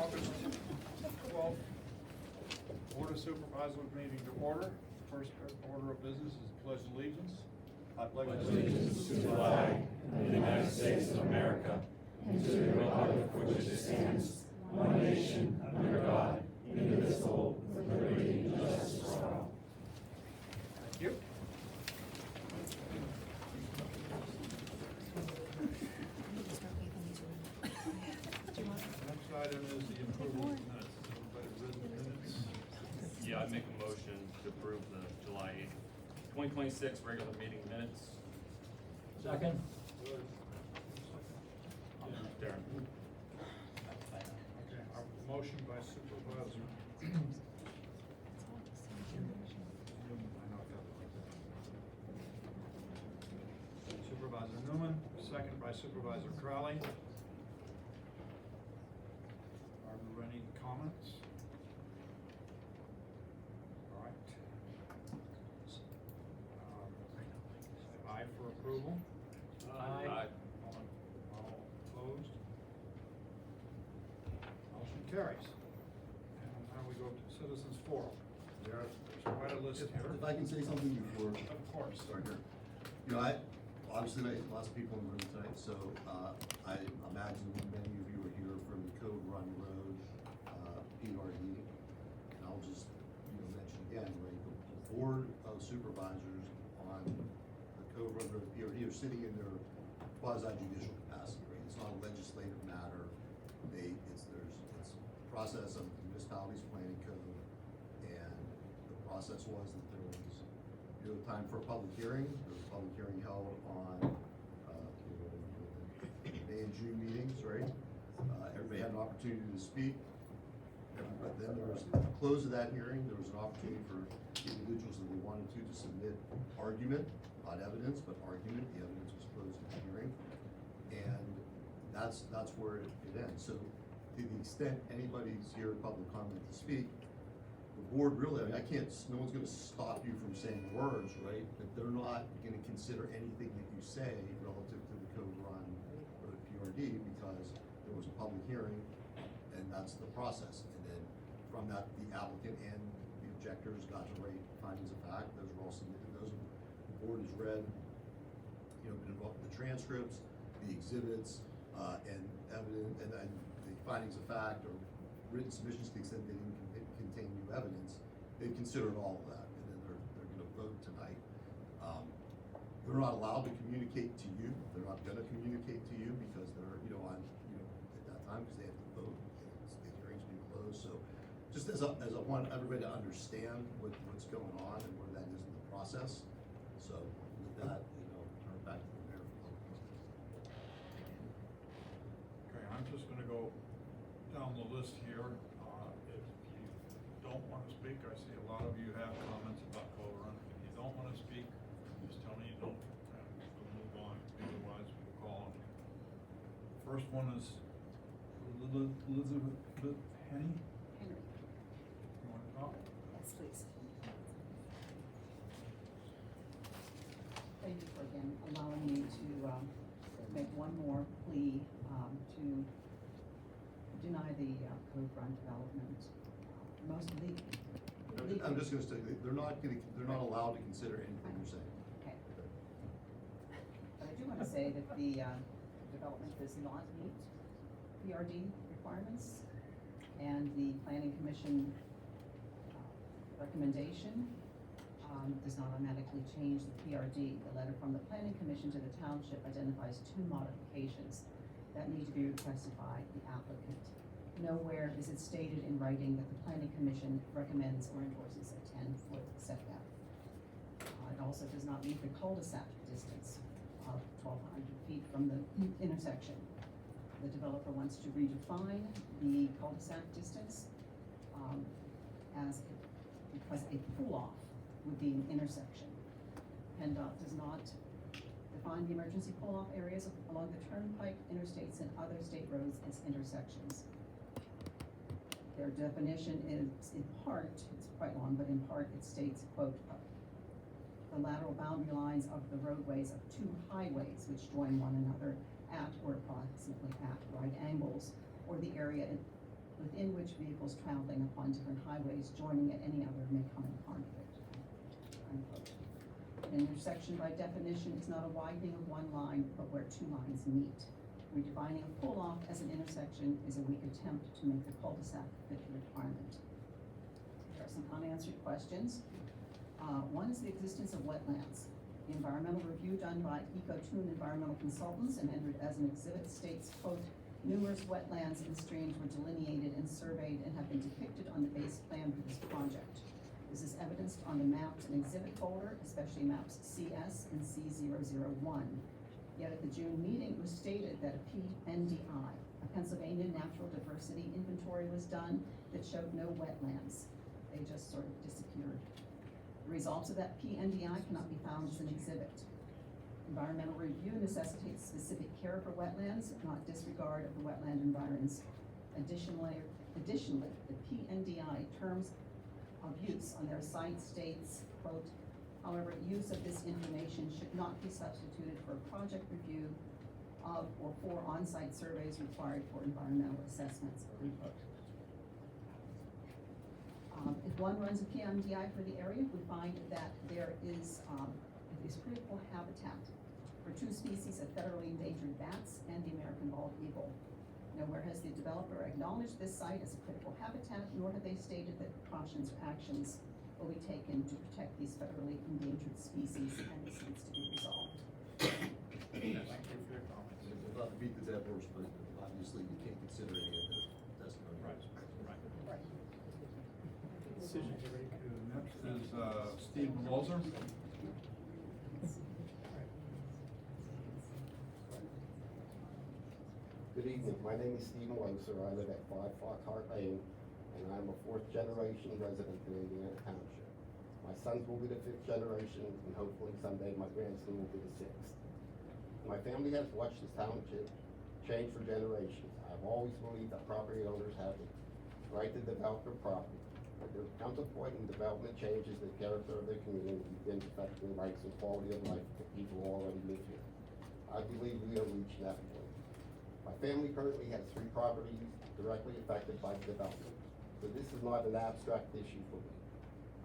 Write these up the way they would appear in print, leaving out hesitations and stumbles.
August 12th, Board of Supervisors meeting to order. First order of business is pledge allegiance. I pledge Allegiance to the flag of the United States of America and to the republic for which it stands, one nation, under God, indivisible, with liberty and justice for all. Thank you. Next item is the approval of minutes. Everybody written minutes? Yeah, I make a motion to approve the July 8th, 2026 regular meeting minutes. Second. Darren. Okay, our motion by Supervisor. Supervisor Newman, second by Supervisor Crowley. Are there any comments? All right. Say aye for approval. Aye. All opposed? Motion carries. And now we go to citizens forum. There's quite a list here. If I can say something before. Of course. Start here. You know, obviously, lots of people in the room tonight, so, I imagine many of you are here from the Cove Run Road, PRD. And I'll just, mention again, right, the Board of Supervisors on the Cove Run Road PRD are sitting in their quasi-judicial capacity, right? It's not a legislative matter. It's a process of the municipality's planning code, and the process was that there was time for a public hearing. There was a public hearing held on May and June meetings, right? Everybody had an opportunity to speak. But then there was, at the close of that hearing, there was an opportunity for individuals that they wanted to submit argument, not evidence, but argument. The evidence was closed at the hearing. And that's where it ends. So to the extent anybody's here in public comment to speak, the board really, I can't, no one's gonna stop you from saying words, right? But they're not gonna consider anything that you say relative to the Cove Run or the PRD because there was a public hearing and that's the process. And then from that, the applicant and the objectors got to write findings of fact. Those were all submitted. The board has read, been involved in the transcripts, the exhibits, and evidence, and the findings of fact or written submissions to the extent they didn't contain new evidence. They've considered all of that, and then they're gonna vote tonight. They're not allowed to communicate to you. They're not gonna communicate to you because they're, at that time, because they have to vote, and the hearing's being closed. So just as I want everybody to understand what's going on and where that is in the process. So with that, turn it back to the mayor. Okay, I'm just gonna go down the list here. If you don't wanna speak, I see a lot of you have comments about Cove Run. If you don't wanna speak, just tell me you don't, and we'll move on. Otherwise, we'll call on you. First one is Elizabeth Henny. Henry. You wanna talk? Yes, please. Thank you for again allowing me to make one more plea to deny the Cove Run development. Most legally. I'm just gonna say, they're not allowed to consider anything you're saying. Okay. But I do want to say that the development does not meet PRD requirements, and the Planning Commission recommendation does not automatically change the PRD. The letter from the Planning Commission to the township identifies 2 modifications that need to be requested by the applicant. Nowhere is it stated in writing that the Planning Commission recommends or endorses a 10-foot setback. It also does not meet the cul-de-sac distance of 1,200 feet from the intersection. The developer wants to redefine the cul-de-sac distance because a pull-off would be an intersection. PennDOT does not define the emergency pull-off areas along the turnpike, interstates, and other state roads as intersections. Their definition is, in part, it's quite long, but in part it states, quote, the lateral boundary lines of the roadways of 2 highways which join one another at or approximately at right angles, or the area within which vehicles traveling upon different highways joining at any other may come in conflict. Unquote. An intersection by definition is not a widening of one line, but where two lines meet. Redefining a pull-off as an intersection is a weak attempt to make the cul-de-sac fit the requirement. There are some unanswered questions. One is the existence of wetlands. The environmental review done by EcoTune Environmental Consultants and entered as an exhibit states, quote, numerous wetlands and streams were delineated and surveyed and have been depicted on the base plan for this project. This is evidenced on the maps and exhibit folder, especially maps CS and C001. Yet at the June meeting, it was stated that a PNDI, a Pennsylvania Natural Diversity Inventory, was done that showed no wetlands. They just sort of disappeared. The results of that PNDI cannot be found as an exhibit. Environmental review necessitates specific care for wetlands, not disregard of the wetland environs. Additionally, the PNDI terms of use on their site states, quote, however, use of this information should not be substituted for a project review of or for on-site surveys required for environmental assessments, unquote. If one runs a PMDI for the area, we find that there is critical habitat for two species of federally endangered bats and the American bald eagle. Nowhere has the developer acknowledged this site as a critical habitat, nor have they stated that precautions or actions will be taken to protect these federally endangered species, and this needs to be resolved. Thank you for your comments. Not to beat the dead horse, but obviously you can't consider any of the testimony. Right. Decisions are ready. Next is Steve Moser. Good evening, my name is Steve Moser, I live at 5 Flockhart Lane, and I'm a fourth generation resident in Indiana Township. My sons will be the fifth generation, and hopefully someday my grandson will be the sixth. My family has watched this township change for generations. I've always believed that property owners have the right to develop their property. But there comes a point when development changes the character of their community and begins affecting the rights and quality of life of people who already live here. I believe we are reaching that point. My family currently has 3 properties directly affected by the development, so this is not an abstract issue for me.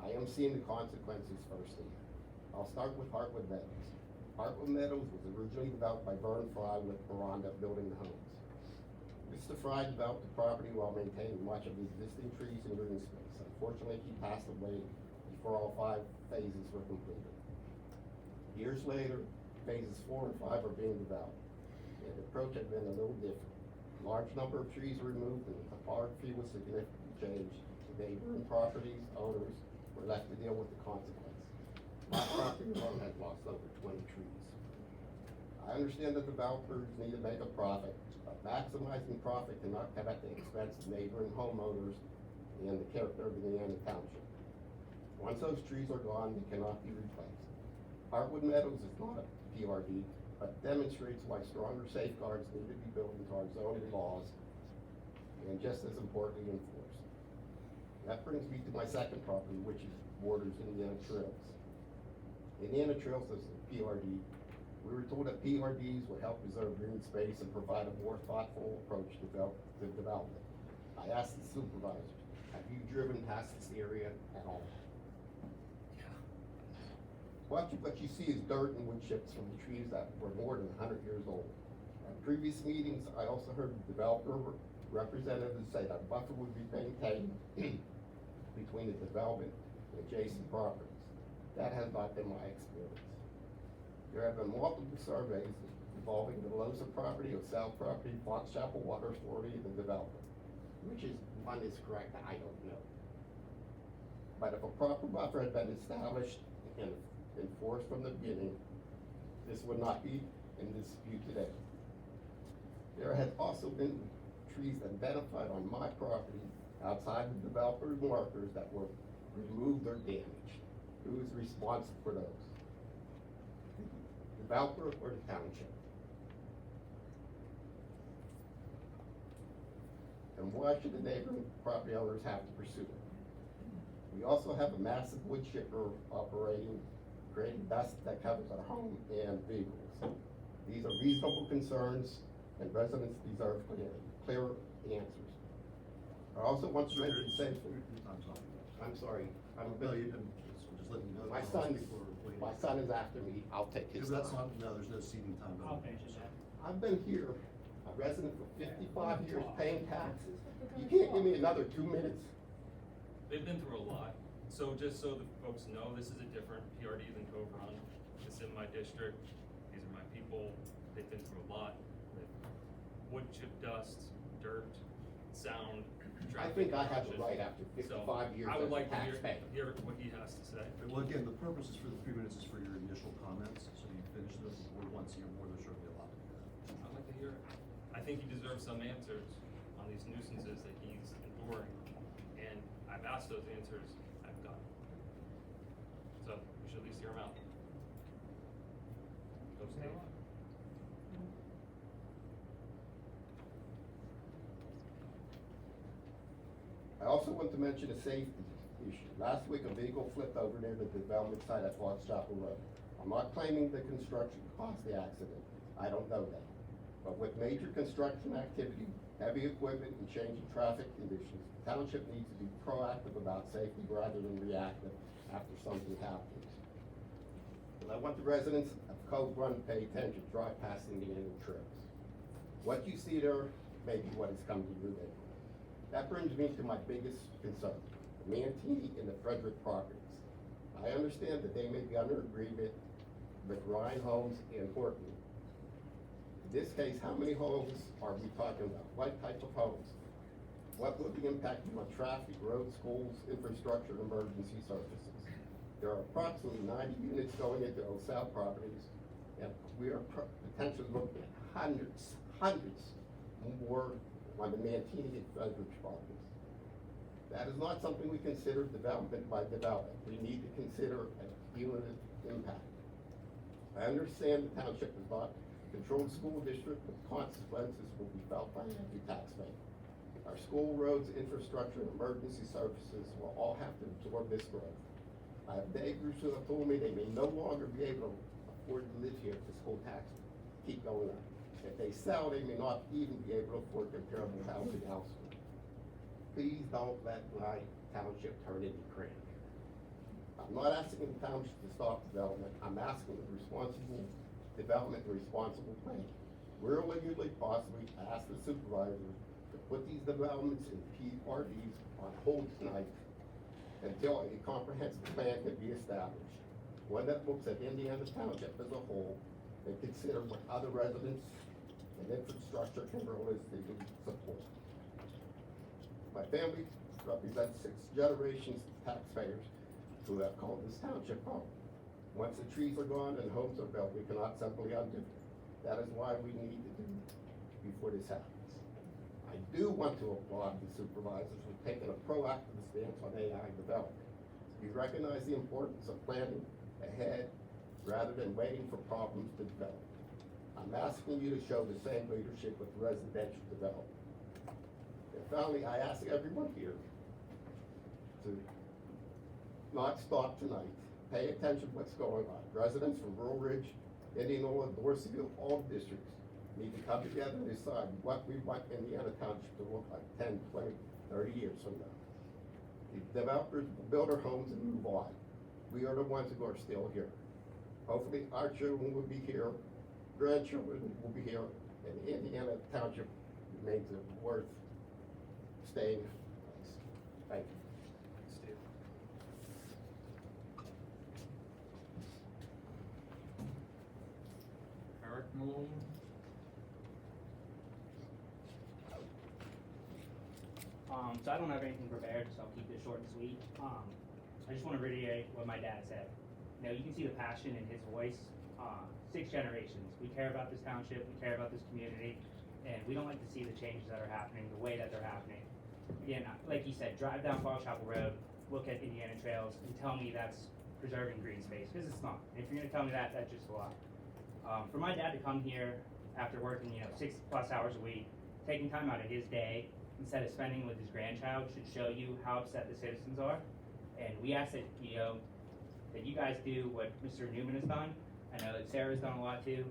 I am seeing the consequences firsthand. I'll start with Heartwood Meadows. Heartwood Meadows was originally developed by Vern Fry with Miranda building the homes. Mr. Fry developed the property while maintaining much of the existing trees and green space. Unfortunately, he passed away before all 5 phases were completed. Years later, phases 4 and 5 are being developed. And the approach had been a little different. A large number of trees were removed and the topography was significantly changed. Today, neighboring properties owners were left to deal with the consequences. My property alone has lost over 20 trees. I understand that developers need to make a profit, but maximizing profit cannot come at the expense of neighboring homeowners and the character of Indiana Township. Once those trees are gone, they cannot be replaced. Heartwood Meadows is not a PRD, but demonstrates why stronger safeguards need to be built into our zoning laws, and just as importantly, enforced. That brings me to my second property, which is borders Indiana Trails. Indiana Trails is a PRD. We were told that PRDs would help preserve green space and provide a more thoughtful approach to development. I asked the supervisors, have you driven past this area at all? What you see is dirt and wood chips from the trees that were more than 100 years old. At previous meetings, I also heard the developer representatives say that a buffer would be maintained between the development and adjacent properties. That has not been my experience. There have been multiple surveys involving the Loza property, Osel property, Fox Chapel Water Authority, and the development. Which is one is correct, I don't know. But if a proper buffer had been established and enforced from the beginning, this would not be in dispute today. There has also been trees identified on my property outside the developer's markers that were removed or damaged. Who is responsible for those? The developer or the township? And why should the neighboring property owners have to pursue it? We also have a massive wood chipper operating, creating dust that covers our home and vehicles. These are reasonable concerns, and residents deserve clear answers. I also want to mention safety. I'm sorry. I'm sorry, I'm a No, bit, you didn't, just letting you know. my that son, before we- my son is after me, I'll take his Because that's time. not, no, there's no seating time. I'll finish it up. I've been here, a resident for 55 years, paying taxes. You can't give me another 2 minutes? They've been through a lot, so just so the folks know, this is a different PRD than Cove Run. It's in my district, these are my people, they've been through a lot. With wood chip dust, dirt, sound, I traffic. think I have the congestion. right after So, 55 years I as would a like to taxpayer. hear what he has to say. Well, again, the purpose is for the 3 minutes is for your initial comments, so you finish those. If the board wants to hear more, there's certainly a lot to hear. I'd like to hear it. I think he deserves some answers on these nuisances that he's enduring, and I've asked those answers, I've gotten. So, we should at least hear him out. Go Steve. I also want to mention a safety issue. Last week, a vehicle flipped over near the development site at Fox Chapel Road. I'm not claiming the construction caused the accident. I don't know that. But with major construction activity, heavy equipment, and changing traffic conditions, the township needs to be proactive about safety rather than reactive after something happens. And I want the residents of Cove Run to pay attention, drive past Indiana trips. What you see there may be what is coming to your neighborhood. That brings me to my biggest concern, the Mantini and the Frederick properties. I understand that they may be under agreement with Ryan Homes and Horton. In this case, how many homes are we talking about? What type of homes? What will be impacting on traffic, roads, schools, infrastructure, and emergency services? There are approximately 90 units going into those South properties, and we are potentially looking at hundreds more on the Mantini and Frederick properties. That is not something we consider development by development. We need to consider a cumulative impact. I understand the township is not a controlled school district, but consequences will be felt by every taxpayer. Our school, roads, infrastructure, and emergency services will all have to absorb this growth. I have neighbors who have told me they may no longer be able to afford to live here if the school taxes keep going up. If they sell, they may not even be able to afford comparable housing elsewhere. Please don't let my township turn into Canopy. I'm not asking the township to stop development, I'm asking the responsible development, and responsible planning. Where legally possibly ask the supervisors to put these developments in PRDs on hold tonight until a comprehensive plan can be established. One that looks at Indiana Township as a whole and consider what other residents and infrastructure can realistically support. My family represents 6 generations of taxpayers who have called this township home. Once the trees are gone and homes are built, we cannot simply undo it. That is why we need to do it before this happens. I do want to applaud the supervisors for taking a proactive stance on AI development. We recognize the importance of planning ahead rather than waiting for problems to develop. I'm asking you to show the same leadership with residential development. And finally, I ask everyone here to not stop tonight. Pay attention to what's going on. Residents from Rural Ridge, Indianola, Dorseyville, all districts need to come together and decide what we want Indiana Township to look like 10, 20, 30 years from now. The developers will build their homes and move on. We are the ones who are still here. Hopefully, our children will be here, grandchildren will be here, and Indiana Township remains a worth staying place. Thank you. Steve. Eric Malone? So I don't have anything prepared, so I'll keep this short and sweet. I just wanna reiterate what my dad said. You know, you can see the passion in his voice. 6 generations. We care about this township, we care about this community, and we don't like to see the changes that are happening, the way that they're happening. Again, like you said, drive down Fall Chapel Road, look at Indiana trails, and tell me that's preserving green space, because it's not. If you're gonna tell me that, that's just a lie. For my dad to come here after working, 6+ hours a week, taking time out of his day, instead of spending with his grandchild, should show you how upset the citizens are. And we ask that, that you guys do what Mr. Newman has done. I know that Sarah's done a lot too.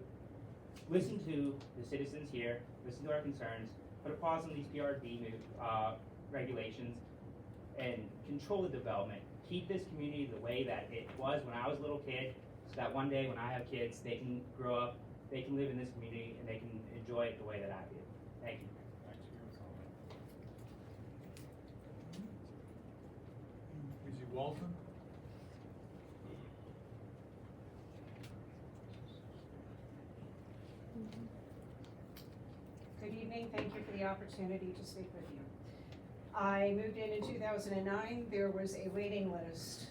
Listen to the citizens here, listen to our concerns, put a pause on these PRD regulations and control the development. Keep this community the way that it was when I was a little kid, so that one day when I have kids, they can grow up, they can live in this community, and they can enjoy it the way that I did. Thank you. Thanks for your comment. Is he Walton? Good evening, thank you for the opportunity to speak with you. I moved in 2009, there was a waiting list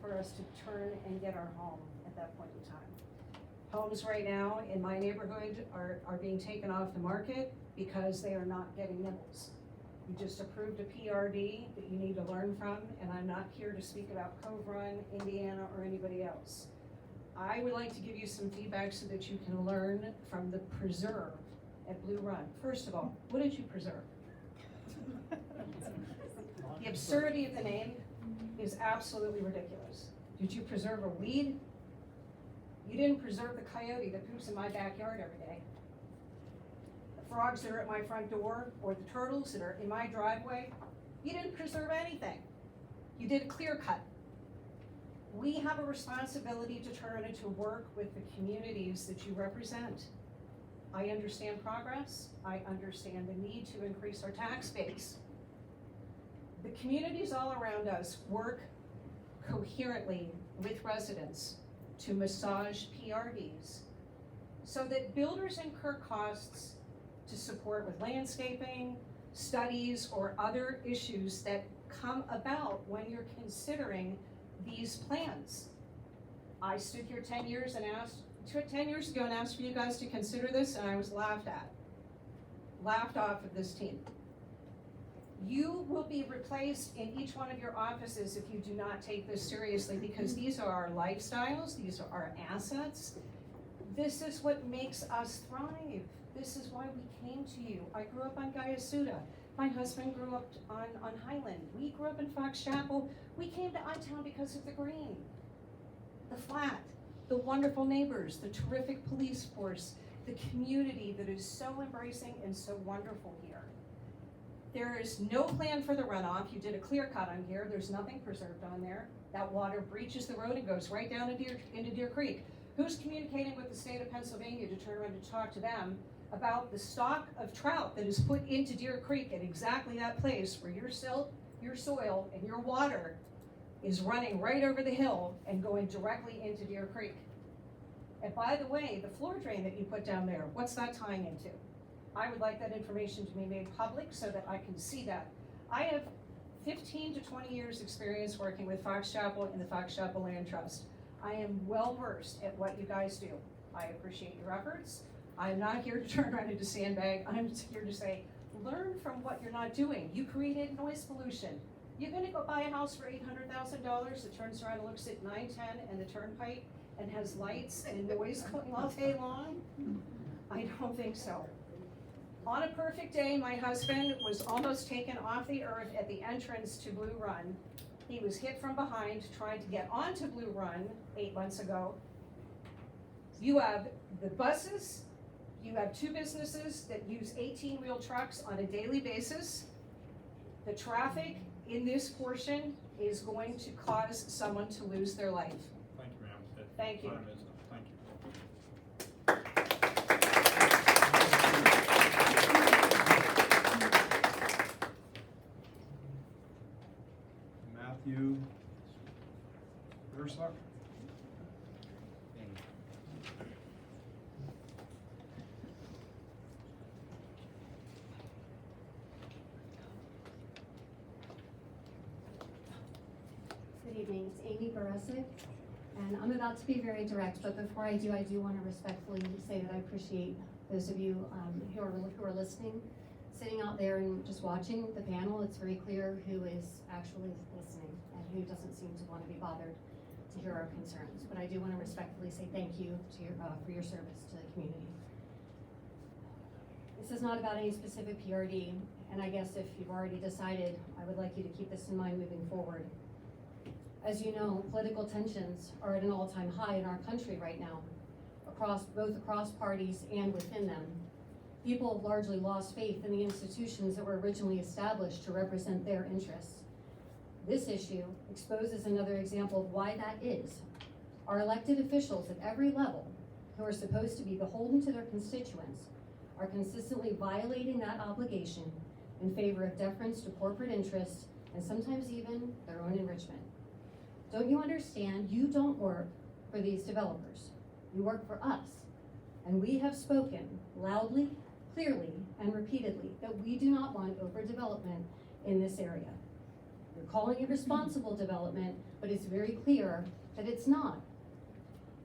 for us to turn and get our home at that point in time. Homes right now in my neighborhood are being taken off the market because they are not getting nibbles. You just approved a PRD that you need to learn from, and I'm not here to speak about Cove Run, Indiana, or anybody else. I would like to give you some feedback so that you can learn from the preserve at Blue Run. First of all, what did you preserve? The absurdity of the name is absolutely ridiculous. Did you preserve a weed? You didn't preserve the coyote that poops in my backyard every day. The frogs that are at my front door, or the turtles that are in my driveway. You didn't preserve anything. You did a clear cut. We have a responsibility to turn into work with the communities that you represent. I understand progress. I understand the need to increase our tax base. The communities all around us work coherently with residents to massage PRDs so that builders incur costs to support with landscaping, studies, or other issues that come about when you're considering these plans. I stood here 10 years ago and asked for you guys to consider this, and I was laughed off of this team. You will be replaced in each one of your offices if you do not take this seriously, because these are our lifestyles, these are our assets. This is what makes us thrive. This is why we came to you. I grew up on Gaiasuta. My husband grew up on Highland. We grew up in Fox Chapel. We came to I-Town because of the green, the flat, the wonderful neighbors, the terrific police force, the community that is so embracing and so wonderful here. There is no plan for the runoff. You did a clear cut on here. There's nothing preserved on there. That water breaches the road and goes right down into Deer Creek. Who's communicating with the state of Pennsylvania to turn around and talk to them about the stock of trout that is put into Deer Creek at exactly that place where your soil and your water is running right over the hill and going directly into Deer Creek? And by the way, the floor drain that you put down there, what's that tying into? I would like that information to be made public so that I can see that. I have 15 to 20 years experience working with Fox Chapel and the Fox Chapel Land Trust. I am well versed at what you guys do. I appreciate your efforts. I'm not here to turn around into sandbag. I'm here to say, learn from what you're not doing. You created noise pollution. You're gonna go buy a house for $800,000 that turns around and looks at 910 and the turnpike and has lights and noise going all day long? I don't think so. On a perfect day, my husband was almost taken off the earth at the entrance to Blue Run. He was hit from behind trying to get onto Blue Run 8 months ago. You have the buses, you have 2 businesses that use 18-wheel trucks on a daily basis. The traffic in this portion is going to cause someone to lose their life. Thank you, ma'am. Thank you. Time is up. Thank you. Matthew Ursuck? Good evening, it's Amy Baresic, and I'm about to be very direct, but before I do want to respectfully say that I appreciate those of you who are listening, sitting out there and just watching the panel. It's very clear who is actually listening and who doesn't seem to want to be bothered to hear our concerns. But I do want to respectfully say thank you to for your service to the community. This is not about any specific PRD, and I guess if you've already decided, I would like you to keep this in mind moving forward. As you know, political tensions are at an all-time high in our country right now, both across parties and within them. People have largely lost faith in the institutions that were originally established to represent their interests. This issue exposes another example of why that is. Our elected officials at every level, who are supposed to be beholden to their constituents, are consistently violating that obligation in favor of deference to corporate interests and sometimes even their own enrichment. Don't you understand? You don't work for these developers. You work for us. And we have spoken loudly, clearly, and repeatedly that we do not want overdevelopment in this area. You're calling it responsible development, but it's very clear that it's not.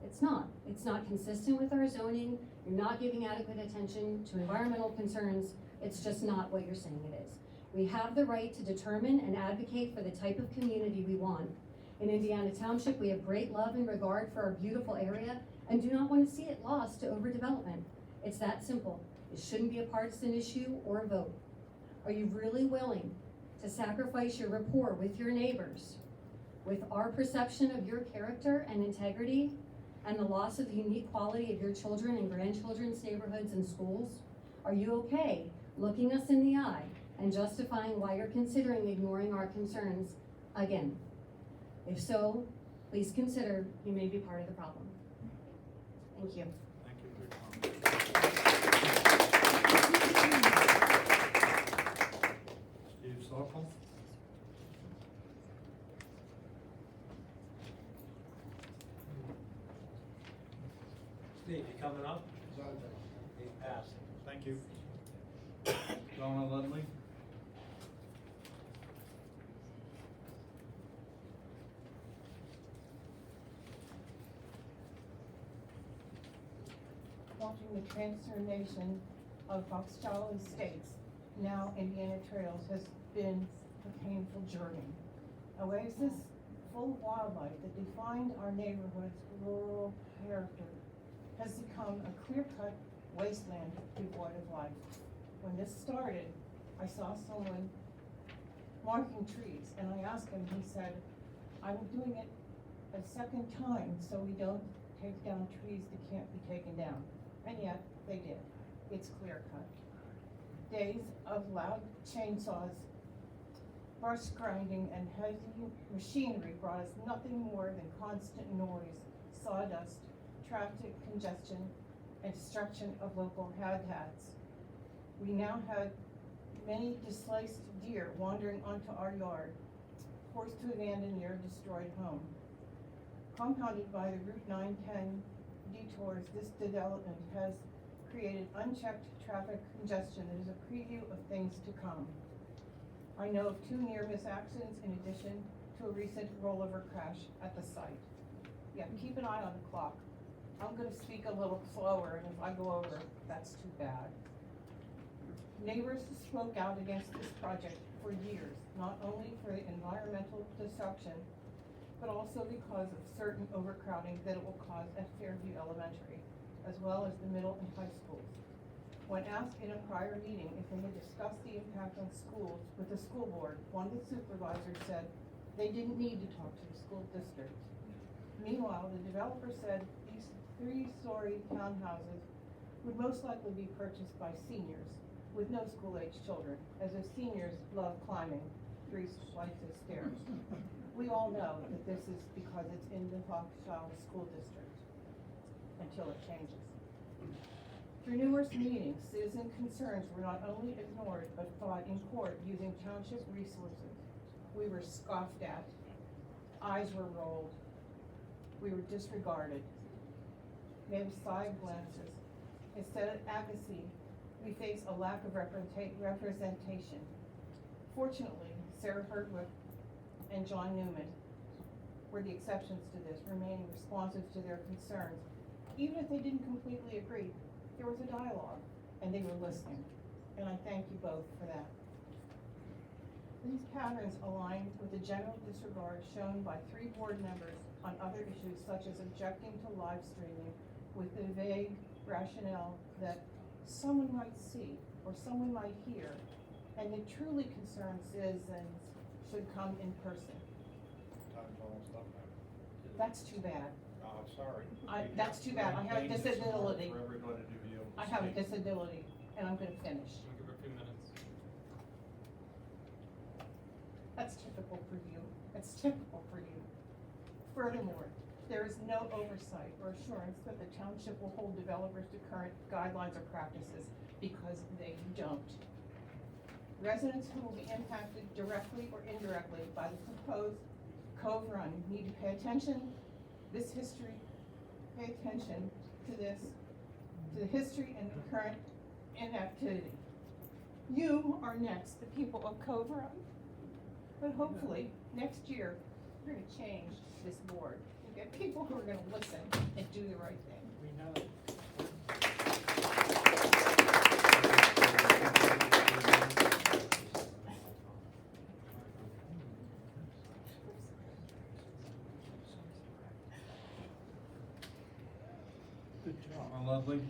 It's not. It's not consistent with our zoning. You're not giving adequate attention to environmental concerns. It's just not what you're saying it is. We have the right to determine and advocate for the type of community we want. In Indiana Township, we have great love and regard for our beautiful area and do not want to see it lost to overdevelopment. It's that simple. It shouldn't be a partisan issue or a vote. Are you really willing to sacrifice your rapport with your neighbors, with our perception of your character and integrity, and the loss of the unique quality of your children and grandchildren's neighborhoods and schools? Are you okay looking us in the eye and justifying why you're considering ignoring our concerns again? If so, please consider you may be part of the problem. Thank you. Thank you for your comment. Steve Sokol? Steve, you coming up? He passed. Thank you. Donna Ledley? Watching the transformation of Foxjolly Estates, now Indiana Trails, has been a painful journey. Oasis full of wildlife that defined our neighborhood's rural character has become a clear-cut wasteland devoid of life. When this started, I saw someone marking trees, and I asked him, he said, I'm doing it a second time so we don't take down trees that can't be taken down. And yet, they did. It's clear cut. Days of loud chainsaws, brush grinding, and heavy machinery brought us nothing more than constant noise, sawdust, traffic congestion, and destruction of local habitats. We now had many displaced deer wandering onto our yard, forced to abandon their destroyed home. Compounded by the Route 910 detours, this development has created unchecked traffic congestion that is a preview of things to come. I know of 2 near-miss accidents in addition to a recent rollover crash at the site. Yeah, keep an eye on the clock. I'm gonna speak a little slower, and if I go over, that's too bad. Neighbors spoke out against this project for years, not only for the environmental destruction, but also because of certain overcrowding that it will cause at Fairview Elementary, as well as the middle and high schools. When asked in a prior meeting if they had discussed the impact on schools with the school board, one of the supervisors said they didn't need to talk to the school district. Meanwhile, the developer said these 3-story townhouses would most likely be purchased by seniors with no school-age children, as if seniors love climbing 3 flights of stairs. We all know that this is because it's in the Foxjolly School District, until it changes. Through numerous meetings, citizen concerns were not only ignored, but fought in court using township resources. We were scoffed at, eyes were rolled, we were disregarded, maybe side glances. Instead of advocacy, we face a lack of representation. Fortunately, Sarah Hertwick and John Newman were the exceptions to this, remaining responsive to their concerns. Even if they didn't completely agree, there was a dialogue, and they were listening. And I thank you both for that. These patterns align with the general disregard shown by 3 board members on other issues, such as objecting to live streaming with the vague rationale that someone might see or someone might hear, and the truly concerned citizens should come in person. Time's almost up now. That's too bad. Sorry. That's too bad. I have a disability. For everybody to be able to I have a speak. disability, and I'm gonna finish. We'll give her a few minutes. That's typical for you. That's typical for you. Furthermore, there is no oversight or assurance that the township will hold developers to current guidelines or practices because they don't. Residents who will be impacted directly or indirectly by the proposed Cove Run need to pay attention to the history and the current inactivity. You are next, the people of Cove Run. But hopefully, next year, we're gonna change this board and get people who are gonna listen and do the right thing. We know. Good job. Ludley.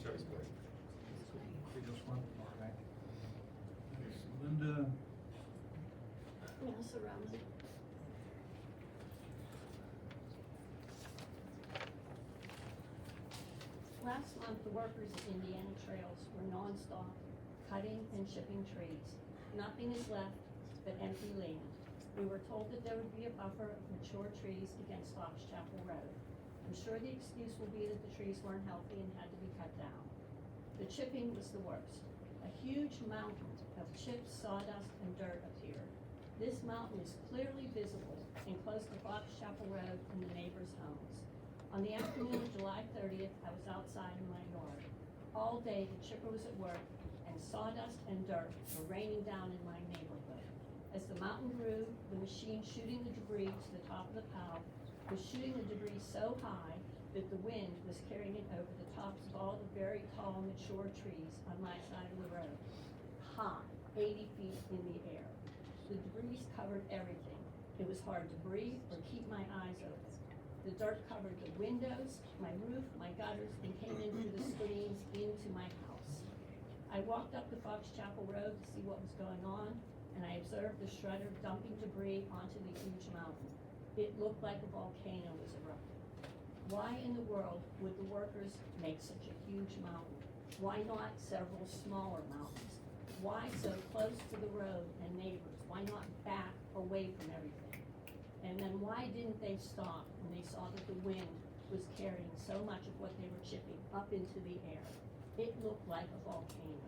Sherry's board. We just went, all right. Linda, Melissa Ramsey. Last month, the workers at Indiana Trails were nonstop, cutting and shipping trees. Nothing is left but empty land. We were told that there would be a buffer of mature trees against Fox Chapel Road. I'm sure the excuse will be that the trees weren't healthy and had to be cut down. The chipping was the worst. A huge mountain of chips, sawdust, and dirt appeared. This mountain is clearly visible and close to Fox Chapel Road and the neighbors' homes. On the afternoon of July 30th, I was outside in my yard. All day, the chipper was at work, and sawdust and dirt were raining down in my neighborhood. As the mountain grew, the machine shooting the debris to the top of the pile was shooting the debris so high that the wind was carrying it over the tops of all the very tall, mature trees on my side of the road. High, 80 feet in the air. The debris covered everything. It was hard to breathe or keep my eyes open. The dirt covered the windows, my roof, my gutters, and came in through the screens into my house. I walked up the Fox Chapel Road to see what was going on, and I observed the shredder dumping debris onto the huge mountain. It looked like a volcano was erupting. Why in the world would the workers make such a huge mountain? Why not several smaller mountains? Why so close to the road and neighbors? Why not back away from everything? And then why didn't they stop when they saw that the wind was carrying so much of what they were chipping up into the air? It looked like a volcano.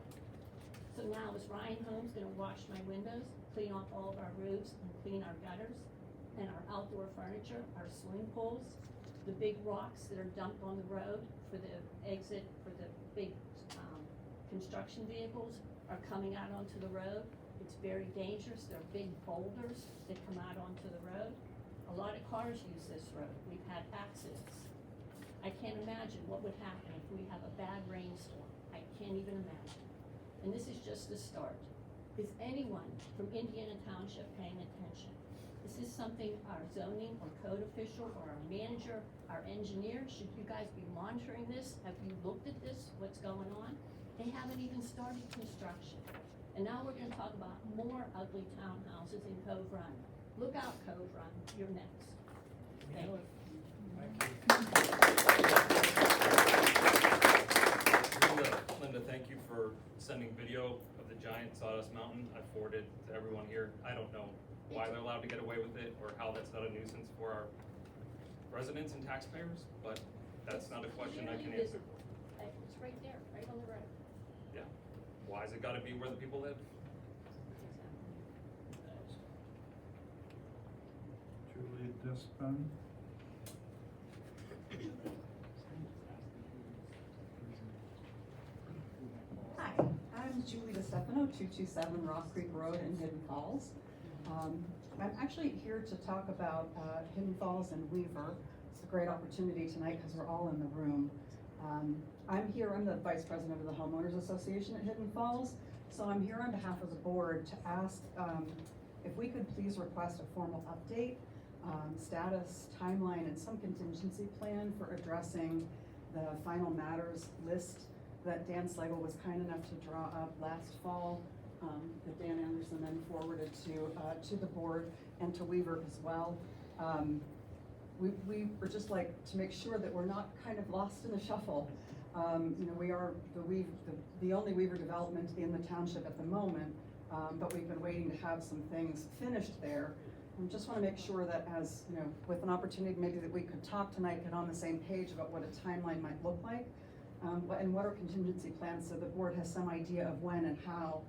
So now is Ryan Holmes gonna wash my windows, clean off all of our roofs, and clean our gutters, and our outdoor furniture, our swimming pools, the big rocks that are dumped on the road for the exit for the big construction vehicles are coming out onto the road. It's very dangerous. There are big boulders that come out onto the road. A lot of cars use this road. We've had accidents. I can't imagine what would happen if we have a bad rainstorm. I can't even imagine. And this is just the start. Is anyone from Indiana Township paying attention? Is this something our zoning or code official or our manager, our engineer, should you guys be monitoring this? Have you looked at this, what's going on? They haven't even started construction. And now we're gonna talk about more ugly townhouses in Cove Run. Look out, Cove Run, you're next. Thank you. Linda, thank you for sending video of the giant sawdust mountain. I forwarded to everyone here. I don't know why they're allowed to get away with it or how that's not a nuisance for our residents and taxpayers, but that's not a question I can answer. It's right there, right on the road. Yeah. Why has it gotta be where the people live? Julia Dispin. Hi, I'm Julie DeStefano, 227 Rock Creek Road in Hidden Falls. I'm actually here to talk about Hidden Falls and Weaver. It's a great opportunity tonight because we're all in the room. I'm the Vice President of the Homeowners Association at Hidden Falls, so I'm here on behalf of the board to ask if we could please request a formal update, status, timeline, and some contingency plan for addressing the final matters list that Dan Slagle was kind enough to draw up last fall, that Dan Anderson then forwarded to the board and to Weaver as well. We were just like to make sure that we're not kind of lost in the shuffle. You know, we are the only Weaver development in the township at the moment, but we've been waiting to have some things finished there. And just wanna make sure that as, you know, with an opportunity maybe that we could talk tonight, get on the same page about what a timeline might look like, and what are contingency plans, so the board has some idea of when and how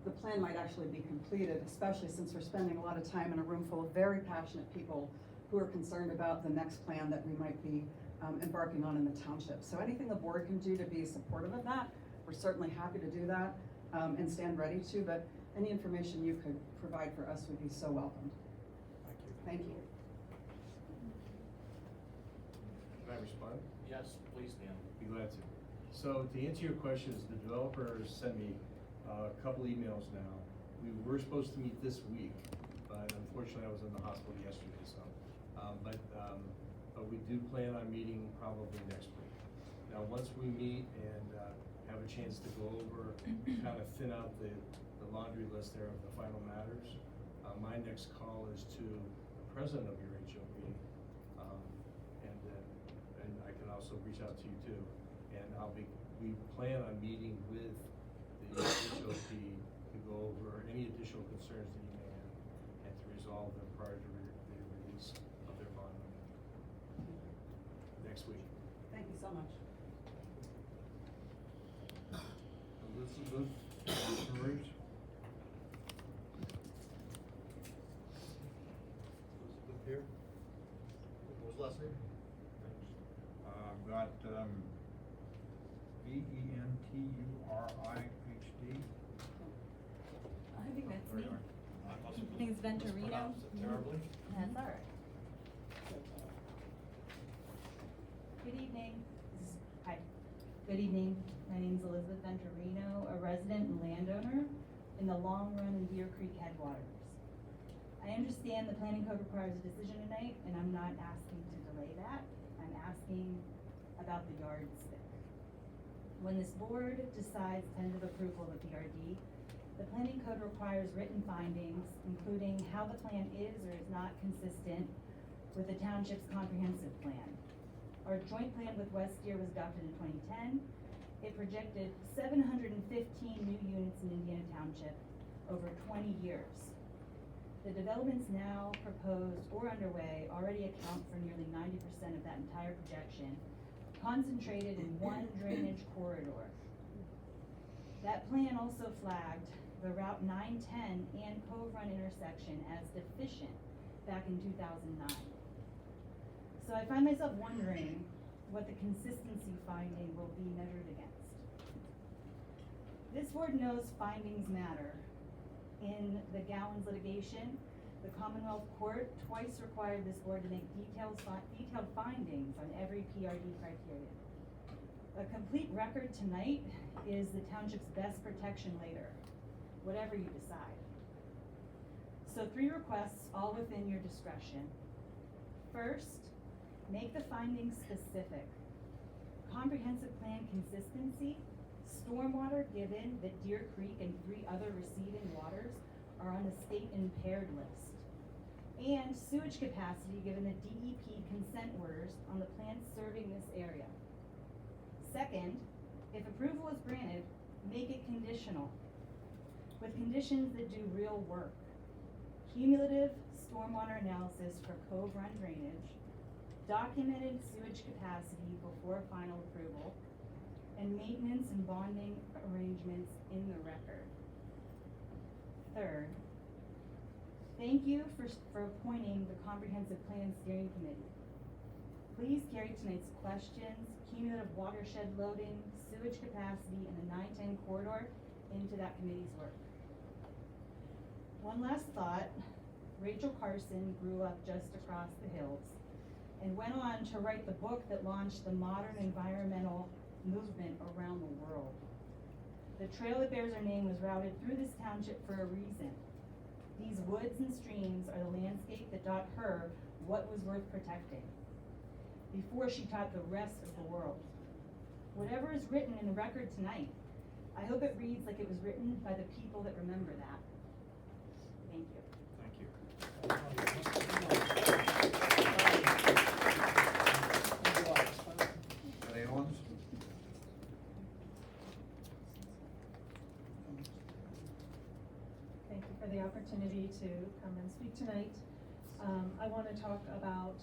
the plan might actually be completed, especially since we're spending a lot of time in a room full of very passionate people who are concerned about the next plan that we might be embarking on in the township. So anything the board can do to be supportive of that, we're certainly happy to do that, and stand ready to, but any information you could provide for us would be so welcomed. Thank you. Thank you. Can I respond? Yes, please, Dan. Be glad to. So to answer your questions, the developers sent me a couple emails now. We were supposed to meet this week, but unfortunately I was in the hospital yesterday, so. But we do plan on meeting probably next week. Now, once we meet and have a chance to go over, kind of thin out the laundry list there of the final matters, my next call is to the president of your HOP, and I can also reach out to you too. And we plan on meeting with the HOP to go over any additional concerns that you may have and to resolve them prior to the release of their bond next week. Thank you so much. Elizabeth, Commissioner Reeves? Elizabeth here. What was the last name? I've got, Venturihd. I think that's me. I must I think it's Venturino. mispronounced it terribly. That's all right. Good evening. Hi. Good evening. My name is Elizabeth Venturino, a resident and landowner in the Long Run and Deer Creek headwaters. I understand the planning code requires a decision tonight, and I'm not asking to delay that. I'm asking about the yardstick. When this board decides tentative approval of the PRD, the planning code requires written findings, including how the plan is or is not consistent with the township's comprehensive plan. Our joint plan with West Deer was adopted in 2010. It projected 715 new units in Indiana Township over 20 years. The developments now proposed or underway already account for nearly 90% of that entire projection, concentrated in one drainage corridor. That plan also flagged the Route 910 and Cove Run intersection as deficient back in 2009. So I find myself wondering what the consistency finding will be measured against. This board knows findings matter. In the Gowans litigation, the Commonwealth Court twice required this board to make detailed findings on every PRD criteria. A complete record tonight is the township's best protection later, whatever you decide. So 3 requests, all within your discretion. First, make the findings specific. Comprehensive plan consistency, stormwater given that Deer Creek and 3 other receiving waters are on the state impaired list, and sewage capacity given the DEP consent orders on the plants serving this area. Second, if approval is granted, make it conditional, with conditions that do real work. Cumulative stormwater analysis for Cove Run drainage, documented sewage capacity before final approval, and maintenance and bonding arrangements in the record. Third, thank you for appointing the Comprehensive Plan Steering Committee. Please carry tonight's questions, cumulative watershed loading, sewage capacity, and the 910 corridor into that committee's work. One last thought, Rachel Carson grew up just across the hills and went on to write the book that launched the modern environmental movement around the world. The trail that bears her name was routed through this township for a reason. These woods and streams are the landscape that taught her what was worth protecting, before she taught the rest of the world. Whatever is written in the record tonight, I hope it reads like it was written by the people that remember that. Thank you. Anyone? for the opportunity to come and speak tonight. I want to talk about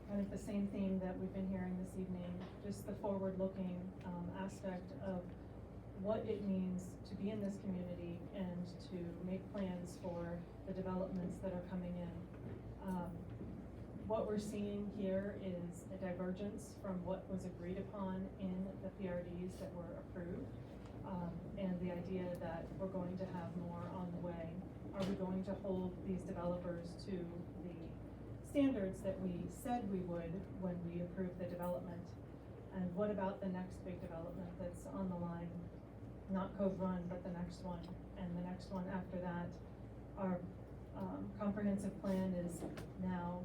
kind of the same theme that we've been hearing this evening, just the forward-looking aspect of what it means to be in this community and to make plans for the developments that are coming in. What we're seeing here is a divergence from what was agreed upon in the PRDs that were approved, and the idea that we're going to have more on the way. Are we going to hold these developers to the standards that we said we would when we approved the development? And what about the next big development that's on the line? Not Cove Run, but the next one, and the next one after that. Our comprehensive plan is now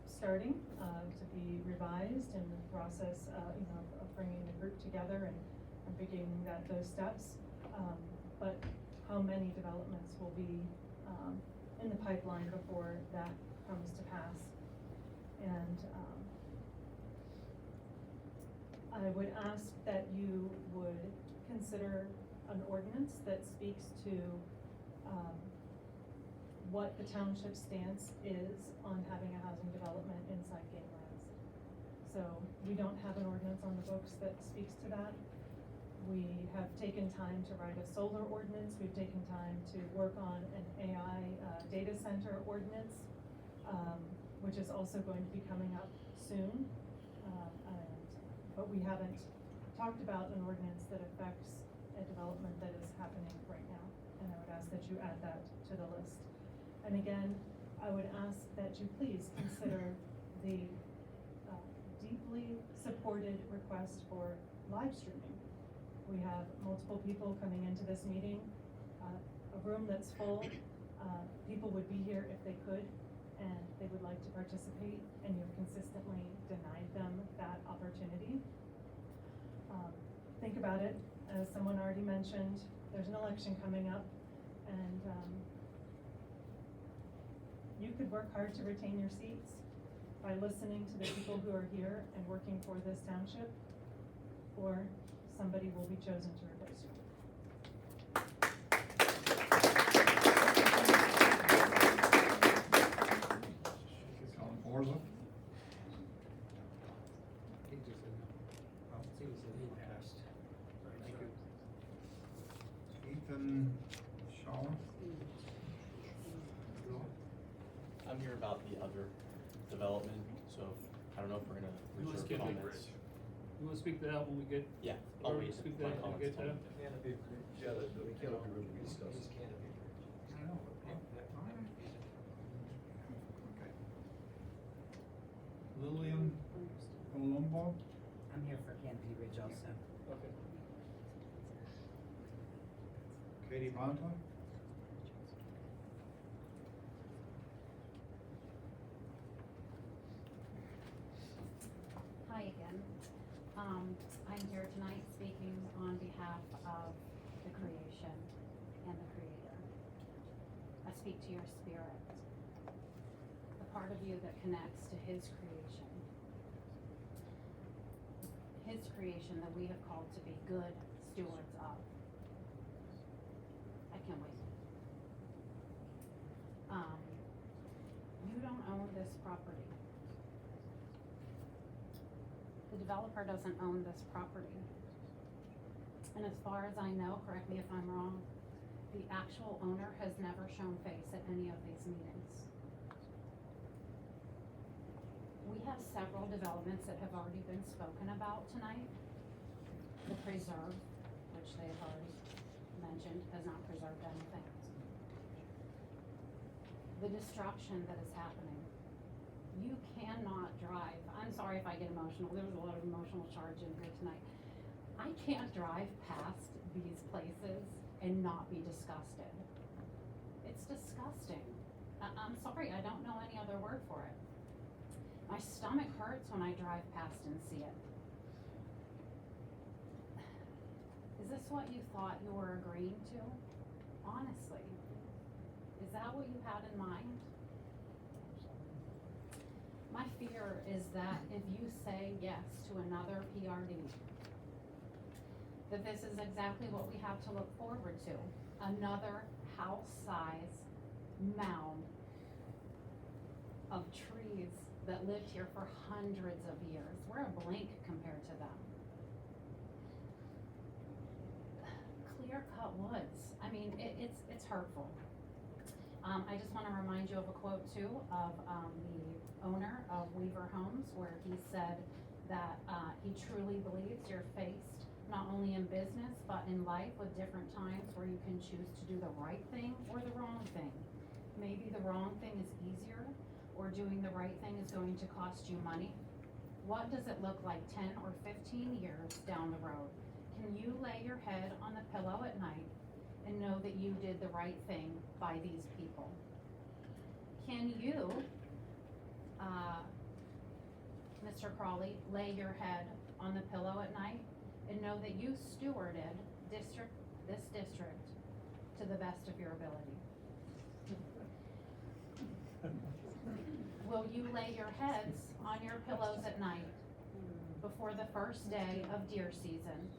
starting to be revised, in the process of bringing the group together and beginning those steps. But how many developments will be in the pipeline before that comes to pass? And I would ask that you would consider an ordinance that speaks to what the township stance is on having a housing development inside game lands. So we don't have an ordinance on the books that speaks to that. We have taken time to write a solar ordinance. We've taken time to work on an AI data center ordinance, which is also going to be coming up soon. But we haven't talked about an ordinance that affects a development that is happening right now. And I would ask that you add that to the list. And again, I would ask that you please consider the deeply supported request for live streaming. We have multiple people coming into this meeting, a room that's full. People would be here if they could, and they would like to participate, and you've consistently denied them that opportunity. Think about it. As someone already mentioned, there's an election coming up, and you could work hard to retain your seats by listening to the people who are here and working for this township, or somebody will be chosen to replace you. Orza? Ethan Shaw? I'm here about the other development, so I don't know if we're gonna You wanna reserve skip it, comments. Rich? You wanna speak to that when we get? Yeah, or I'll wait. speak My to that when we comments get till- there? Canopy Ridge, yeah, the Canopy Ridge we discussed. I know. Okay. Lillian Colombo? I'm here for Canopy Ridge also. Okay. Katie Bonta? Hi again. I'm here tonight speaking on behalf of the creation and the creator. I speak to your spirit, the part of you that connects to his creation. His creation that we have called to be good stewards of. I can wait. You don't own this property. The developer doesn't own this property. And as far as I know, correct me if I'm wrong, the actual owner has never shown face at any of these meetings. We have several developments that have already been spoken about tonight. The preserve, which they have already mentioned, has not preserved anything. The destruction that is happening. You cannot drive. I'm sorry if I get emotional. There was a lot of emotional charge in here tonight. I can't drive past these places and not be disgusted. It's disgusting. I'm sorry, I don't know any other word for it. My stomach hurts when I drive past and see it. Is this what you thought you were agreeing to? Honestly, is that what you had in mind? My fear is that if you say yes to another PRD, that this is exactly what we have to look forward to. Another house-size mound of trees that lived here for hundreds of years. We're a blink compared to them. Clear-cut woods. I mean, it's hurtful. I just want to remind you of a quote too of the owner of Weaver Homes, where he said that he truly believes you're faced not only in business but in life with different times where you can choose to do the right thing or the wrong thing. Maybe the wrong thing is easier, or doing the right thing is going to cost you money. What does it look like 10 or 15 years down the road? Can you lay your head on the pillow at night and know that you did the right thing by these people? Can you, Mr. Crawley, lay your head on the pillow at night and know that you stewarded this district to the best of your ability? Will you lay your heads on your pillows at night before the first day of deer season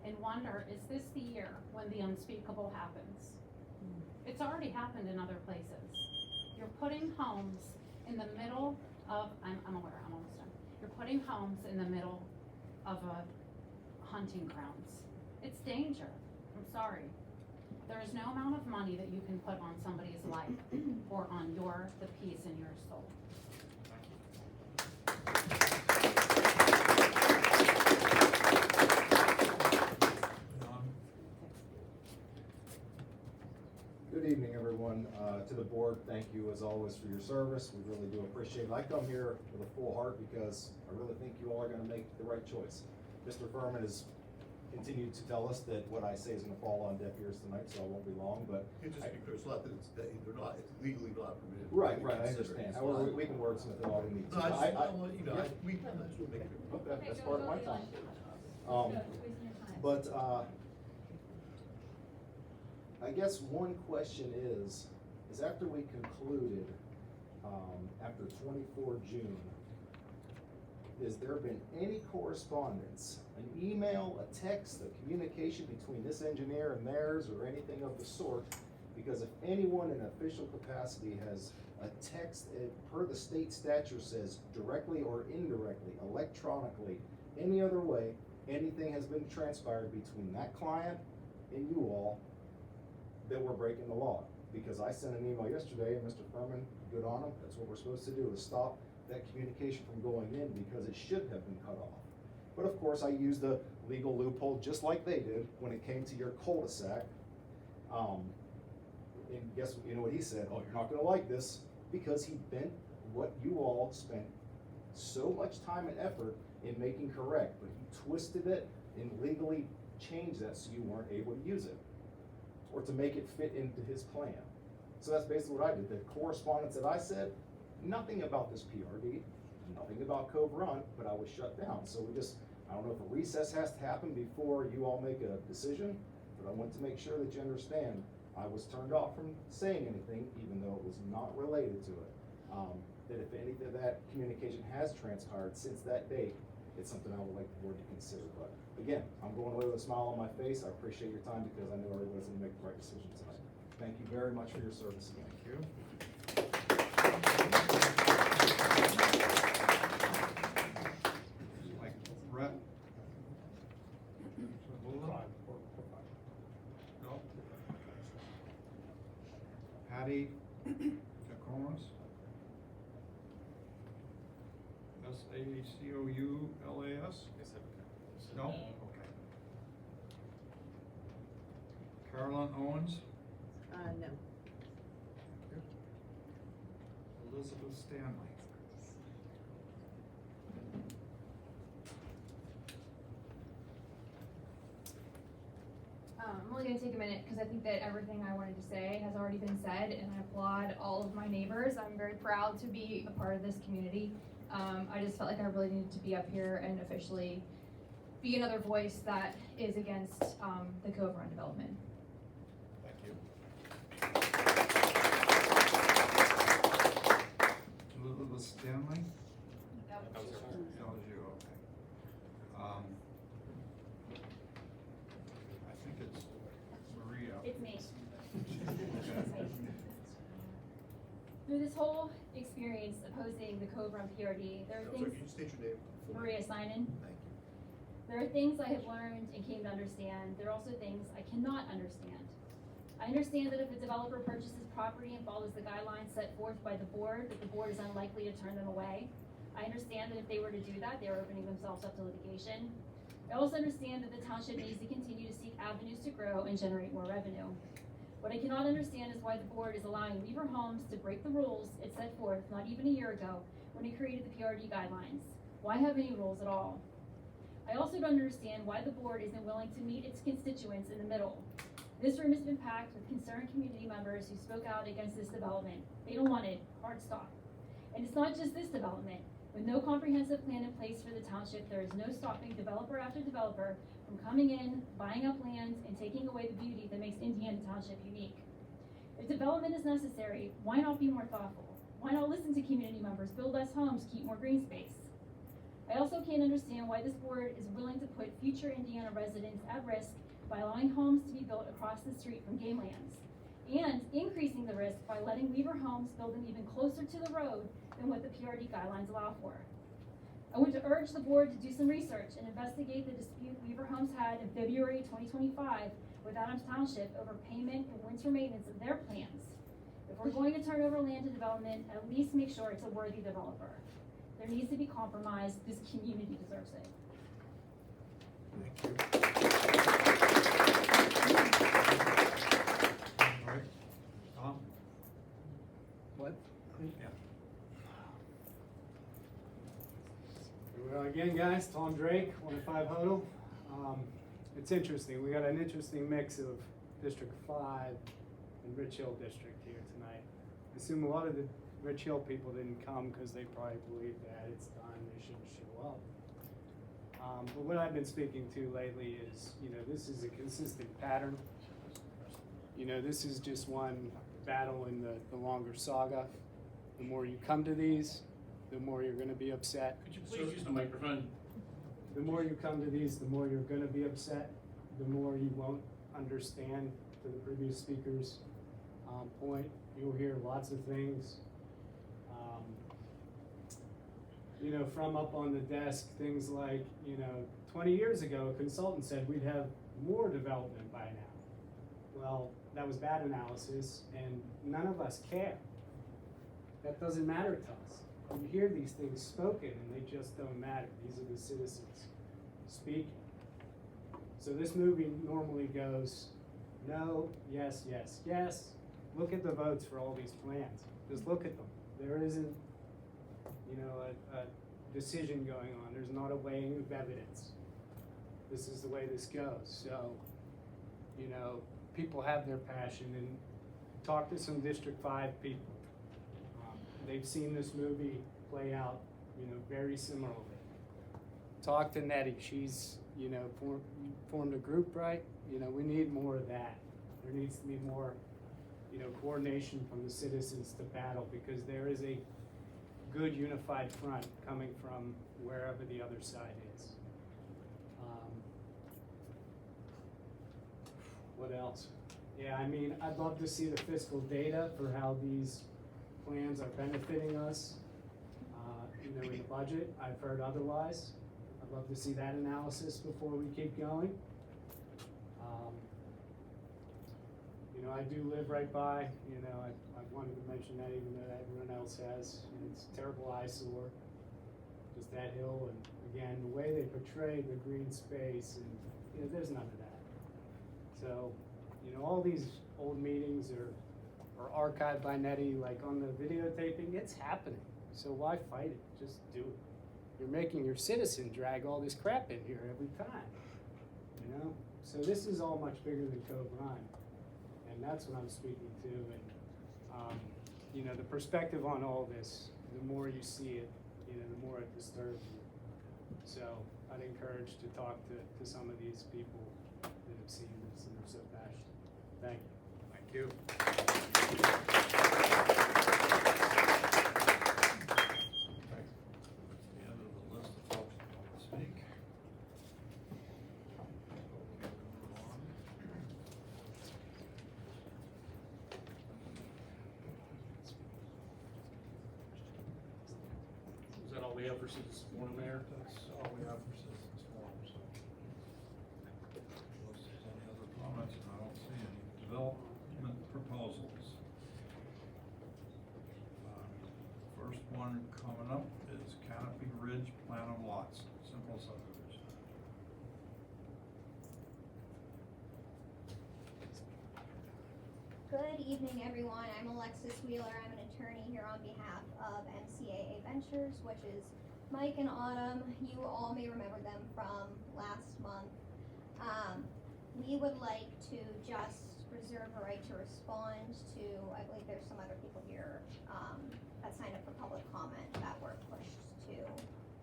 and wonder, is this the year when the unspeakable happens? It's already happened in other places. You're putting homes in the middle of, I'm aware, I'm almost done. You're putting homes in the middle of a hunting grounds. It's danger. I'm sorry. There is no amount of money that you can put on somebody's life or on the peace in your soul. Good evening, everyone. To the board, thank you as always for your service. We really do appreciate it. I come here with a full heart because I really think you all are going to make the right choice. Mr. Furman has continued to tell us that what I say is going to fall on deaf ears tonight, so I won't be long, but. Just to be clear, it's not that it's legally not permitted. Right, I understand. However, we can wordsmith it all we need to. No, That's part of my time. But, I guess one question is after we concluded, after 24 June, has there been any correspondence, an email, a text, a communication between this engineer and theirs, or anything of the sort? Because if anyone in official capacity has a text, per the state statute says directly or indirectly, electronically, any other way, anything has been transpired between that client and you all, that we're breaking the law. Because I sent an email yesterday, and Mr. Furman, good on him, that's what we're supposed to do, is stop that communication from going in, because it should have been cut off. But of course, I used a legal loophole just like they did when it came to your cul-de-sac. And guess, you know what he said? Oh, you're not gonna like this, because he bent what you all spent so much time and effort in making correct, but he twisted it and legally changed that so you weren't able to use it, or to make it fit into his plan. So that's basically what I did. The correspondence that I said, nothing about this PRD, nothing about Cove Run, but I was shut down. So I don't know if a recess has to happen before you all make a decision, but I want to make sure that you understand, I was turned off from saying anything, even though it was not related to it. That if any of that communication has transpired since that date, it's something I would like the board to consider. But again, I'm going away with a smile on my face. I appreciate your time, because I know everybody's gonna make the right decision tonight. Thank you very much for your service again. Thank you. Like Brett? No. Patty Tacomas? SACOULAS? No? Okay. Carolyn Owens? No. Elizabeth Stanley? I'm only gonna take a minute because I think that everything I wanted to say has already been said, and I applaud all of my neighbors. I'm very proud to be a part of this community. I just felt like I really needed to be up here and officially be another voice that is against the Cove Run development. Thank you. Elizabeth Stanley? That was her. That was you, okay. this whole experience opposing the Cove Run PRD, there are Sorry, things, can you state your name? Maria Simon, Thank you. there are things I have learned and came to understand. There are also things I cannot understand. I understand that if a developer purchases property and follows the guidelines set forth by the board, that the board is unlikely to turn them away. I understand that if they were to do that, they are opening themselves up to litigation. I also understand that the township needs to continue to seek avenues to grow and generate more revenue. What I cannot understand is why the board is allowing Weaver Homes to break the rules it set forth not even a year ago when it created the PRD guidelines. Why have any rules at all? I also don't understand why the board isn't willing to meet its constituents in the middle. This room has been packed with concerned community members who spoke out against this development. They don't want it, hard stop. And it's not just this development. With no comprehensive plan in place for the township, there is no stopping developer after developer from coming in, buying up land, and taking away the beauty that makes Indiana Township unique. If development is necessary, why not be more thoughtful? Why not listen to community members, build less homes, keep more green space? I also can't understand why this board is willing to put future Indiana residents at risk by allowing homes to be built across the street from game lands, and increasing the risk by letting Weaver Homes build them even closer to the road than what the PRD guidelines allow for. I want to urge the board to do some research and investigate the dispute Weaver Homes had in February 2025 with Adams Township over payment and winter maintenance of their plans. If we're going to turn over land to development, at least make sure it's a worthy developer. There needs to be compromise. This community deserves it. Thank you. All right, Tom? What? Yeah. Here we are again, guys. Tom Drake, 105 Hodel. It's interesting. We got an interesting mix of District 5 and Rich Hill District here tonight. I assume a lot of the Rich Hill people didn't come because they probably believe that it's done, they shouldn't show up. But what I've been speaking to lately is, this is a consistent pattern. This is just one battle in the longer saga. The more you come to these, the more you're gonna be upset. Could you please use the microphone? The more you come to these, the more you're gonna be upset, the more you won't understand, to the previous speaker's point. You'll hear lots of things. From up on the desk, things like, 20 years ago, a consultant said we'd have more development by now. Well, that was bad analysis, and none of us care. That doesn't matter to us. You hear these things spoken, and they just don't matter. These are the citizens speaking. So this movie normally goes, no, yes, yes, yes. Look at the votes for all these plans. Just look at them. There isn't, a decision going on. There's not a weighing of evidence. This is the way this goes. So, people have their passion, and talk to some District 5 people. They've seen this movie play out, very similarly. Talk to Nettie. She's, formed a group, right? We need more of that. There needs to be more, coordination from the citizens to battle, because there is a good unified front coming from wherever the other side is. What else? Yeah, I'd love to see the fiscal data for how these plans are benefiting us, in the budget. I've heard otherwise. I'd love to see that analysis before we keep going. I do live right by, I wanted to mention that even though everyone else has. It's a terrible eyesore, just that hill, and again, the way they portray the green space, and there's none of that. So, all these old meetings are archived by Nettie, like on the videotaping. It's happening. So why fight it? Just do it. You're making your citizen drag all this crap in here every time. So this is all much bigger than Cove Run, and that's what I'm speaking to. And the perspective on all this, the more you see it, the more it disturbs you. So I'd encourage to talk to some of these people that have seen this and are so passionate. Thank you. Thank you. That's the end of the list of folks that want to speak. have for citizens forum, Mayor? That's all we have for citizens forum, so. Unless there's any other comments, and I don't see any. Development proposals. First one coming up is Canopy Ridge Plan of Lots, simple subdivision. Good evening, everyone. I'm Alexis Wheeler. I'm an attorney here on behalf of MCAA Ventures, which is Mike and Autumn. You all may remember them from last month. We would like to just reserve a right to respond to, I believe there's some other people here that signed up for public comment that were pushed to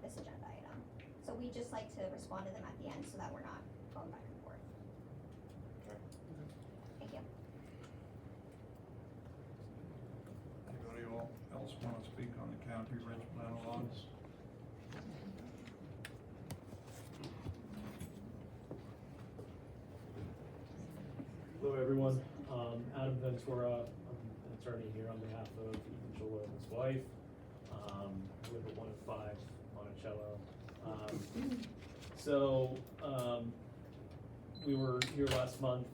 this agenda item. So we just like to respond to them at the end so that we're not going back and forth. Thank you. Anybody else want to speak on the Canopy Ridge Plan of Lots? Hello, everyone. Adam Ventura. I'm an attorney here on behalf of Ethan Chula and his wife. We live at 1 and 5 Monticello. We were here last month.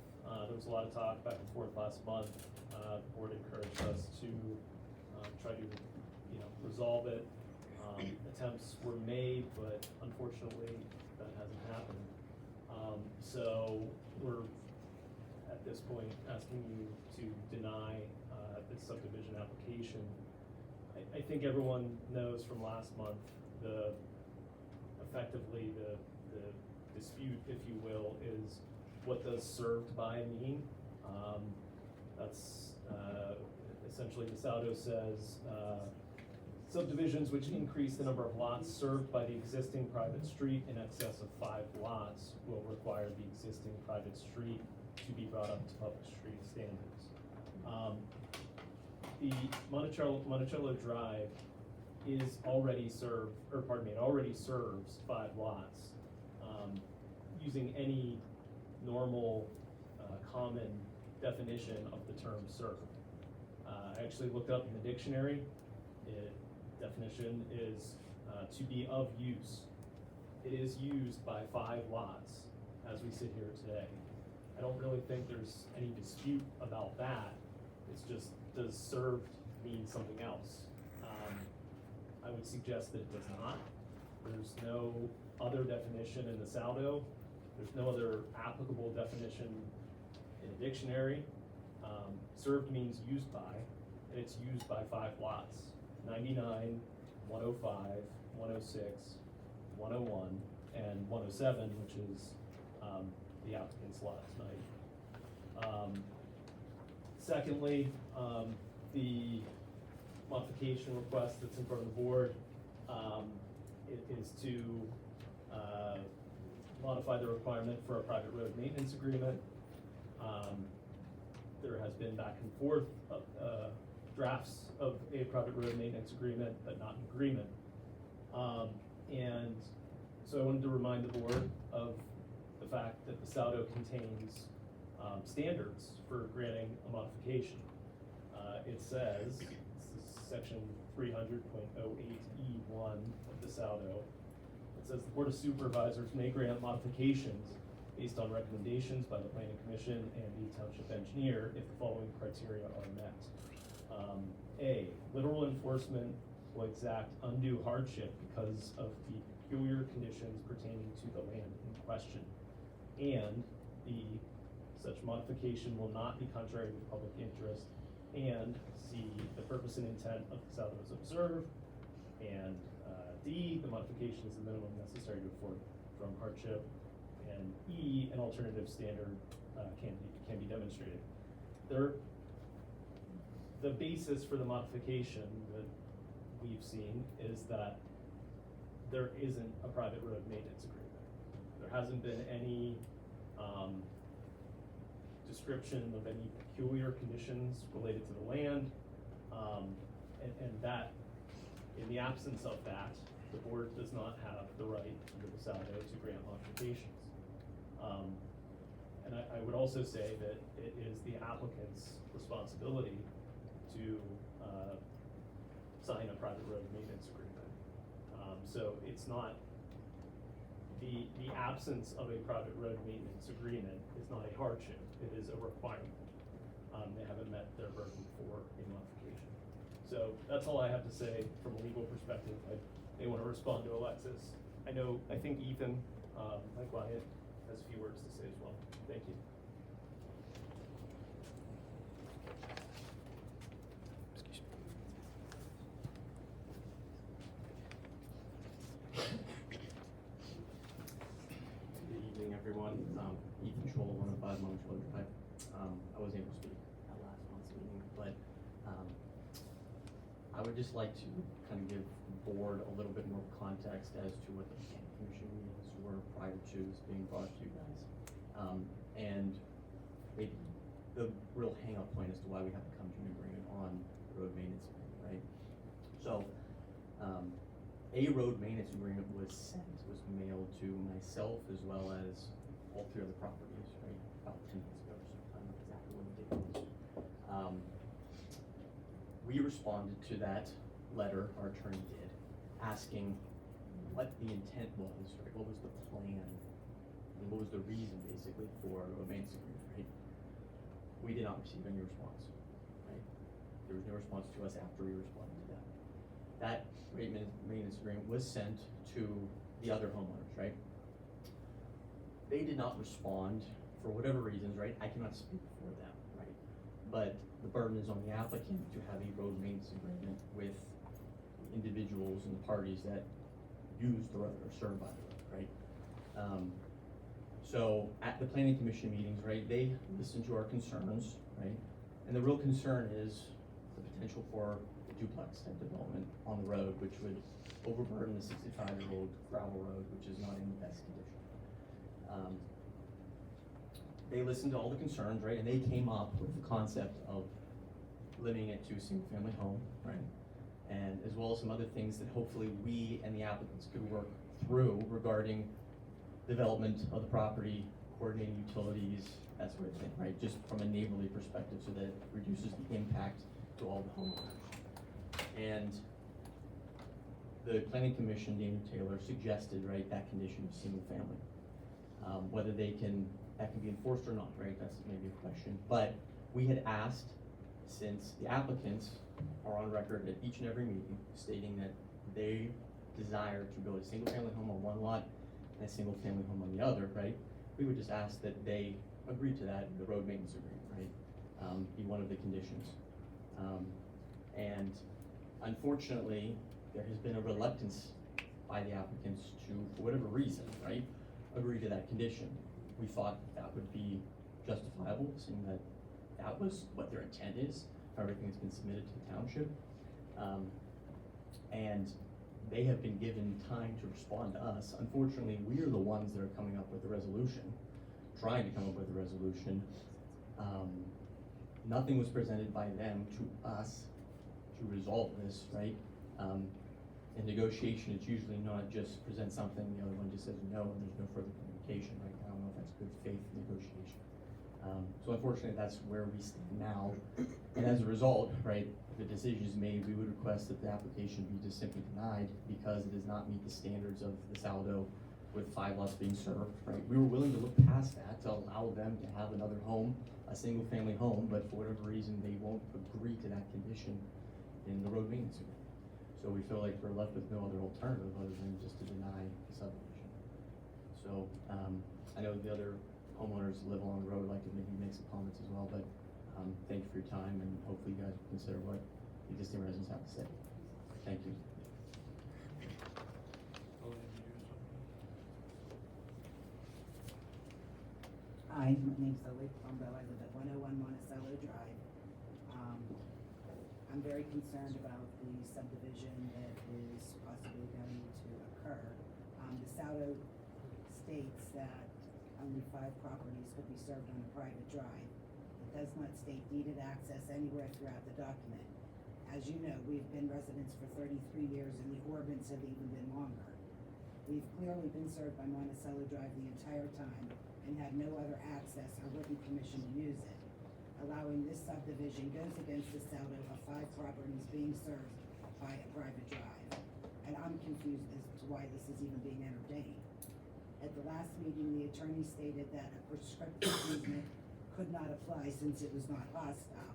There was a lot of talk back and forth last month. The board encouraged us to try to, resolve it. Attempts were made, but unfortunately, that hasn't happened. So we're at this point asking you to deny this subdivision application. I think everyone knows from last month effectively the dispute, if you will, is what does served by mean? That's essentially the Saldo says subdivisions which increase the number of lots served by the existing private street in excess of 5 lots will require the existing private street to be brought up to public street standards. The Monticello Drive is already it already serves 5 lots. Using any normal common definition of the term served. I actually looked up in the dictionary. Definition is to be of use. It is used by 5 lots as we sit here today. I don't really think there's any dispute about that. It's just, does served mean something else? I would suggest that it does not. There's no other definition in the Saldo. There's no other applicable definition in a dictionary. Served means used by, and it's used by 5 lots. 99, 105, 106, 101, and 107, which is the applicant's lot tonight. Secondly, the modification request that's in front of the board is to modify the requirement for a private road maintenance agreement. There has been back and forth drafts of a private road maintenance agreement, but not an agreement. And so I wanted to remind the board of the fact that the Saldo contains standards for granting a modification. It says, this is section 300.08E1 of the Saldo. It says the Board of Supervisors may grant modifications based on recommendations by the Planning Commission and the Township Engineer if the following criteria are met. A, literal enforcement will exact undue hardship because of the peculiar conditions pertaining to the land in question. And B, such modification will not be contrary to public interest. And C, the purpose and intent of the Saldo is observed. And D, the modification is the minimum necessary to afford from hardship. And E, an alternative standard can be demonstrated. The basis for the modification that we've seen is that there isn't a private road maintenance agreement. There hasn't been any description of any peculiar conditions related to the land, and that, in the absence of that, the board does not have the right under the Saldo to grant modifications. And I would also say that it is the applicant's responsibility to sign a private road maintenance agreement. So it's not, the absence of a private road maintenance agreement is not a hardship, it is a requirement. They haven't met their burden for a modification. So that's all I have to say from a legal perspective. I may want to respond to Alexis. I think Ethan, my client, has a few words to say as well. Thank you. Good evening, everyone. Ethan Scholl, 105 Monticello Drive. I wasn't able to speak at last month's meeting, but I would just like to kind of give the board a little bit more context as to what the planning commission meetings were prior to this being brought to you guys. And maybe the real hang-up point as to why we haven't come to an agreement on the road maintenance agreement, right? So, a road maintenance agreement was mailed to myself as well as all three other properties, right, about 10 days ago or so. I don't know exactly when the date was. We responded to that letter, our attorney did, asking what the intent was, right? What was the plan? And what was the reason, basically, for a road maintenance agreement, right? We did not receive any response, right? There was no response to us after we responded to that. That road maintenance agreement was sent to the other homeowners, right? They did not respond for whatever reasons, right? I cannot speak for them, right? But the burden is on the applicant to have a road maintenance agreement with individuals and parties that use the road or served by the road, right? So at the planning commission meetings, right, they listened to our concerns, right? And the real concern is the potential for a duplex type development on the road, which would overburden the 65-year-old gravel road, which is not in the best condition. They listened to all the concerns, right, and they came up with the concept of limiting it to a single-family home, right? And as well as some other things that hopefully we and the applicants could work through regarding development of the property, coordinating utilities, that sort of thing, right? Just from a neighborly perspective so that it reduces the impact to all the homeowners. And the planning commission, Daniel Taylor, suggested, right, that condition of single family. Whether that can be enforced or not, right? That's maybe a question. But we had asked, since the applicants are on record at each and every meeting stating that they desire to build a single family home on one lot and a single family home on the other, right? We would just ask that they agree to that in the road maintenance agreement, right? Be one of the conditions. And unfortunately, there has been a reluctance by the applicants to, for whatever reason, right, agree to that condition. We thought that would be justifiable, seeing that that was what their intent is, everything that's been submitted to the township. And they have been given time to respond to us. Unfortunately, we're the ones that are coming up with the resolution, trying to come up with a resolution. Nothing was presented by them to us to resolve this, right? In negotiation, it's usually not just present something, the other one just says no, and there's no further communication, right? I don't know if that's good faith negotiation. So unfortunately, that's where we stand now. And as a result, right, if a decision is made, we would request that the application be just simply denied because it does not meet the standards of the Saldo with 5 lots being served, right? We were willing to look past that to allow them to have another home, a single family home, but for whatever reason, they won't agree to that condition in the road maintenance agreement. So we feel like we're left with no other alternative other than just to deny the subdivision. So I know the other homeowners that live along the road like to maybe make some comments as well, but thank you for your time, and hopefully you guys will consider what the existing residents have to say. Thank you. Hi, my name's Zoe Palumbo. I live at 101 Monticello Drive. I'm very concerned about the subdivision that is possibly going to occur. The Saldo states that only 5 properties could be served on a private drive. It does not state deeded access anywhere throughout the document. As you know, we've been residents for 33 years and the Orbans have even been longer. We've clearly been served by Monticello Drive the entire time and had no other access or written permission to use it. Allowing this subdivision goes against the Saldo of 5 properties being served by a private drive. and I'm confused as to why this is even being entertained. At the last meeting, the attorney stated that a prescriptive easement could not apply since it was not hostile.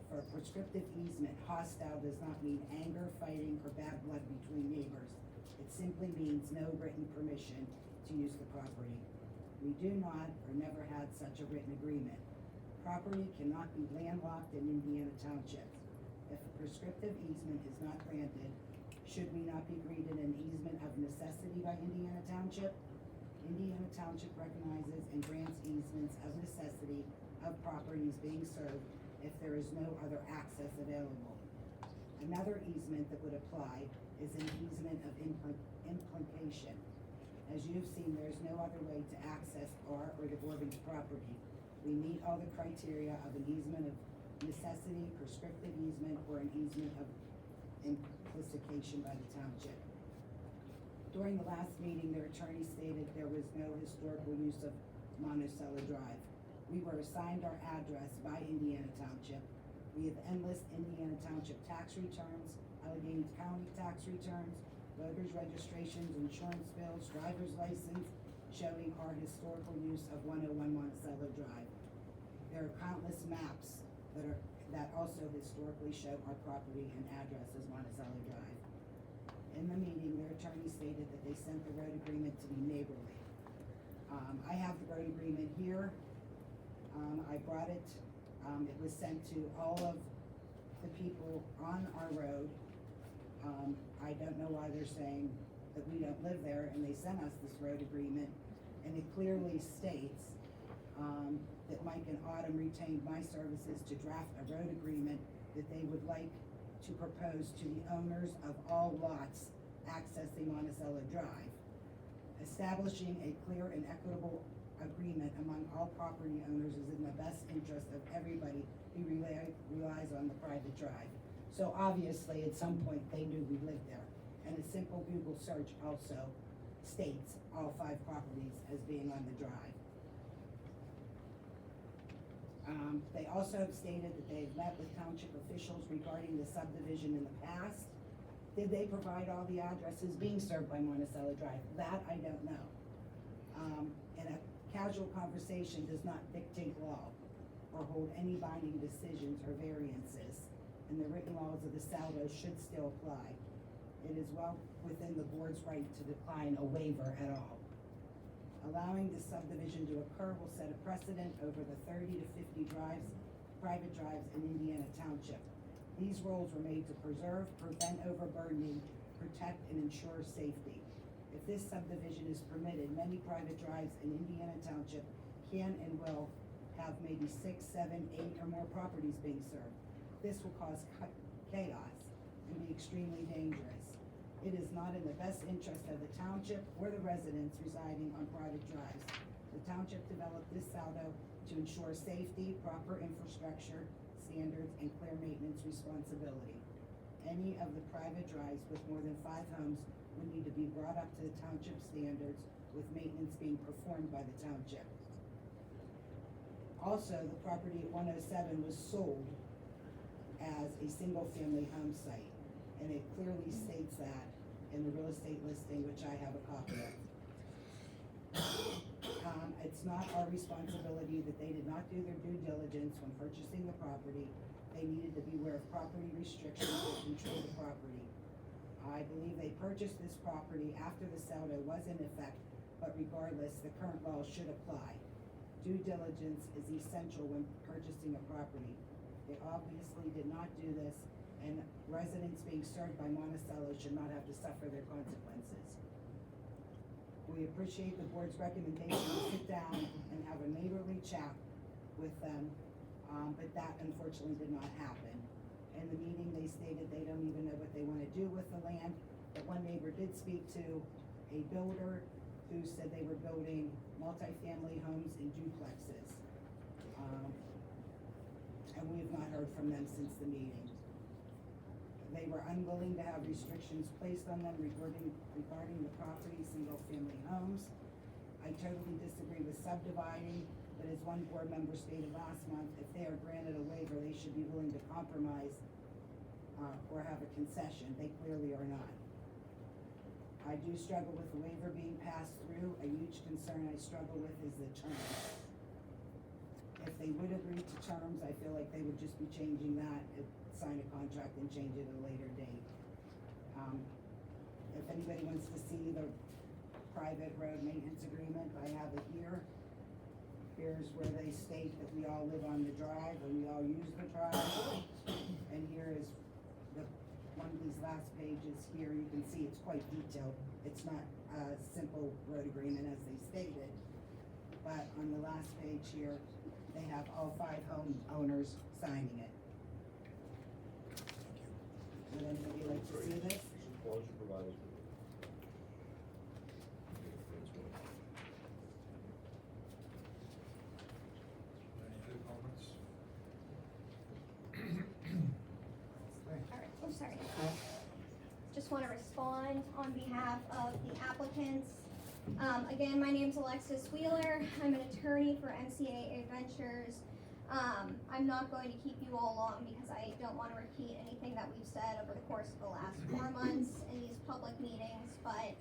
For a prescriptive easement, hostile does not mean anger, fighting, or bad blood between neighbors. It simply means no written permission to use the property. We do not or never had such a written agreement. Property cannot be landlocked in Indiana Township. If a prescriptive easement is not granted, should we not be granted an easement of necessity by Indiana Township? Indiana Township recognizes and grants easements of necessity of properties being served if there is no other access available. Another easement that would apply is an easement of implication. As you've seen, there is no other way to access our or the Gorban's property. We meet all the criteria of an easement of necessity, prescriptive easement, or an easement of implication by the township. During the last meeting, their attorney stated there was no historical use of Monticello Drive. We were assigned our address by Indiana Township. We have endless Indiana Township tax returns, Allegheny County tax returns, voters registrations, insurance bills, driver's license, showing our historical use of 101 Monticello Drive. There are countless maps that also historically show our property and address as Monticello Drive. In the meeting, their attorney stated that they sent the road agreement to be neighborly. I have the road agreement here. I brought it. It was sent to all of the people on our road. I don't know why they're saying that we don't live there, and they sent us this road agreement, and it clearly states that Mike and Autumn retained my services to draft a road agreement that they would like to propose to the owners of all lots accessing Monticello Drive, establishing a clear and equitable agreement among all property owners is in the best interest of everybody who relies on the private drive. So obviously, at some point, they knew we lived there. And a simple Google search also states all 5 properties as being on the drive. They also have stated that they've met with township officials regarding the subdivision in the past. Did they provide all the addresses being served by Monticello Drive? That I don't know. And a casual conversation does not dictate law or hold any binding decisions or variances, and the written laws of the Saldo should still apply. It is well within the board's right to decline a waiver at all. Allowing this subdivision to occur will set a precedent over the 30 to 50 private drives in Indiana Township. These rules were made to preserve, prevent overburdening, protect, and ensure safety. If this subdivision is permitted, many private drives in Indiana Township can and will have maybe 6, 7, 8, or more properties being served. This will cause chaos and be extremely dangerous. It is not in the best interest of the township or the residents residing on private drives. The township developed this Saldo to ensure safety, proper infrastructure, standards, and clear maintenance responsibility. Any of the private drives with more than 5 homes would need to be brought up to the township standards, with maintenance being performed by the township. Also, the property at 107 was sold as a single-family home site, and it clearly states that in the real estate listing, which I have a copy of. It's not our responsibility that they did not do their due diligence when purchasing the property. They needed to be aware of property restrictions that control the property. I believe they purchased this property after the Saldo was in effect, but regardless, the current law should apply. Due diligence is essential when purchasing a property. They obviously did not do this, and residents being served by Monticello should not have to suffer their consequences. We appreciate the board's recommendation to sit down and have a neighborly chat with them, but that unfortunately did not happen. In the meeting, they stated they don't even know what they want to do with the land, but one neighbor did speak to a builder who said they were building multifamily homes in duplexes. And we have not heard from them since the meeting. They were unwilling to have restrictions placed on them regarding the property, single-family homes. I totally disagree with subdividing, but as one board member stated last month, if they are granted a waiver, they should be willing to compromise or have a concession. They clearly are not. I do struggle with the waiver being passed through. A huge concern I struggle with is the terms. If they would agree to terms, I feel like they would just be changing that, sign a contract and change it at a later date. If anybody wants to see the private road maintenance agreement, I have it here. Here's where they state that we all live on the drive and we all use the drive. And here is one of these last pages here. You can see it's quite detailed. It's not a simple road agreement as they stated. But on the last page here, they have all 5 homeowners signing it. Would anybody like to see this? Any other comments? All right, oh, sorry. Just want to respond on behalf of the applicants. Again, my name's Alexis Wheeler. I'm an attorney for MCAA Ventures. I'm not going to keep you all long because I don't want to repeat anything that we've said over the course of the last 4 months in these public meetings, but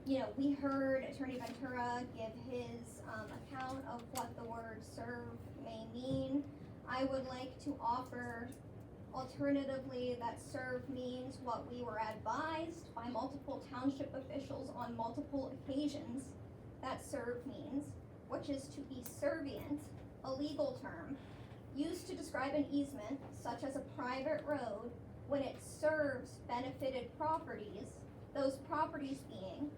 you know, we heard Attorney Ventura give his account of what the word serve may mean. I would like to offer alternatively that serve means what we were advised by multiple township officials on multiple occasions that serve means, which is to be servient, a legal term, used to describe an easement, such as a private road, when it serves benefited properties, those properties being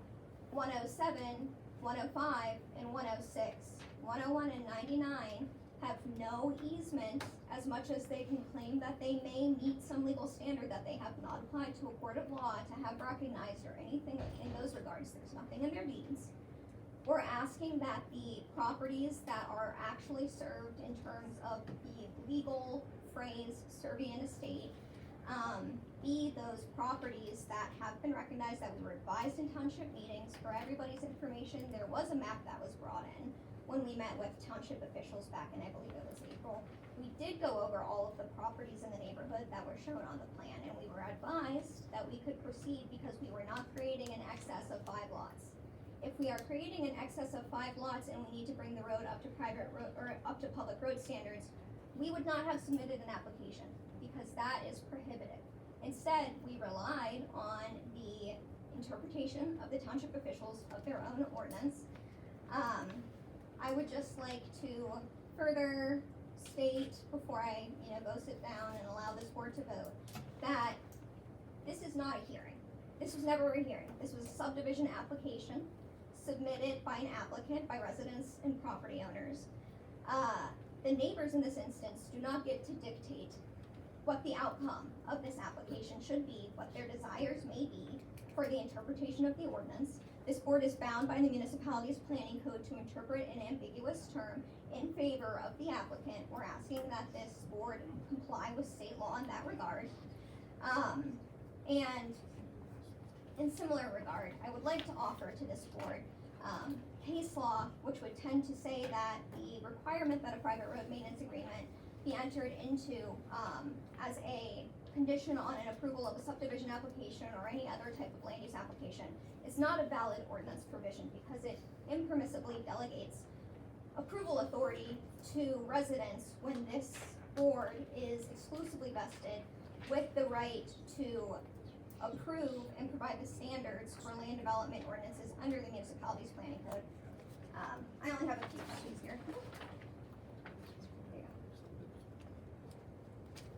107, 105, and 106. 101 and 99 have no easement as much as they can claim that they may meet some legal standard that they have not applied to a court of law to have recognized or anything in those regards. There's nothing in their deeds. We're asking that the properties that are actually served in terms of the legal phrase servient estate be those properties that have been recognized, that we were advised in township meetings. For everybody's information, there was a map that was brought in when we met with township officials back in, I believe it was April. We did go over all of the properties in the neighborhood that were shown on the plan, and we were advised that we could proceed because we were not creating an excess of 5 lots. If we are creating an excess of 5 lots and we need to bring the road up to private road or up to public road standards, we would not have submitted an application because that is prohibited. Instead, we relied on the interpretation of the township officials of their own ordinance. I would just like to further state before I, go sit down and allow this board to vote that this is not a hearing. This was never a hearing. This was a subdivision application submitted by an applicant, by residents and property owners. The neighbors in this instance do not get to dictate what the outcome of this application should be, what their desires may be for the interpretation of the ordinance. This board is bound by the municipality's planning code to interpret an ambiguous term in favor of the applicant. We're asking that this board comply with state law in that regard. And in similar regard, I would like to offer to this board case law, which would tend to say that the requirement that a private road maintenance agreement be entered into as a condition on an approval of a subdivision application or any other type of land use application is not a valid ordinance provision because it impermissibly delegates approval authority to residents when this board is exclusively vested with the right to approve and provide the standards for land development ordinances under the municipality's planning code. I only have a few questions here.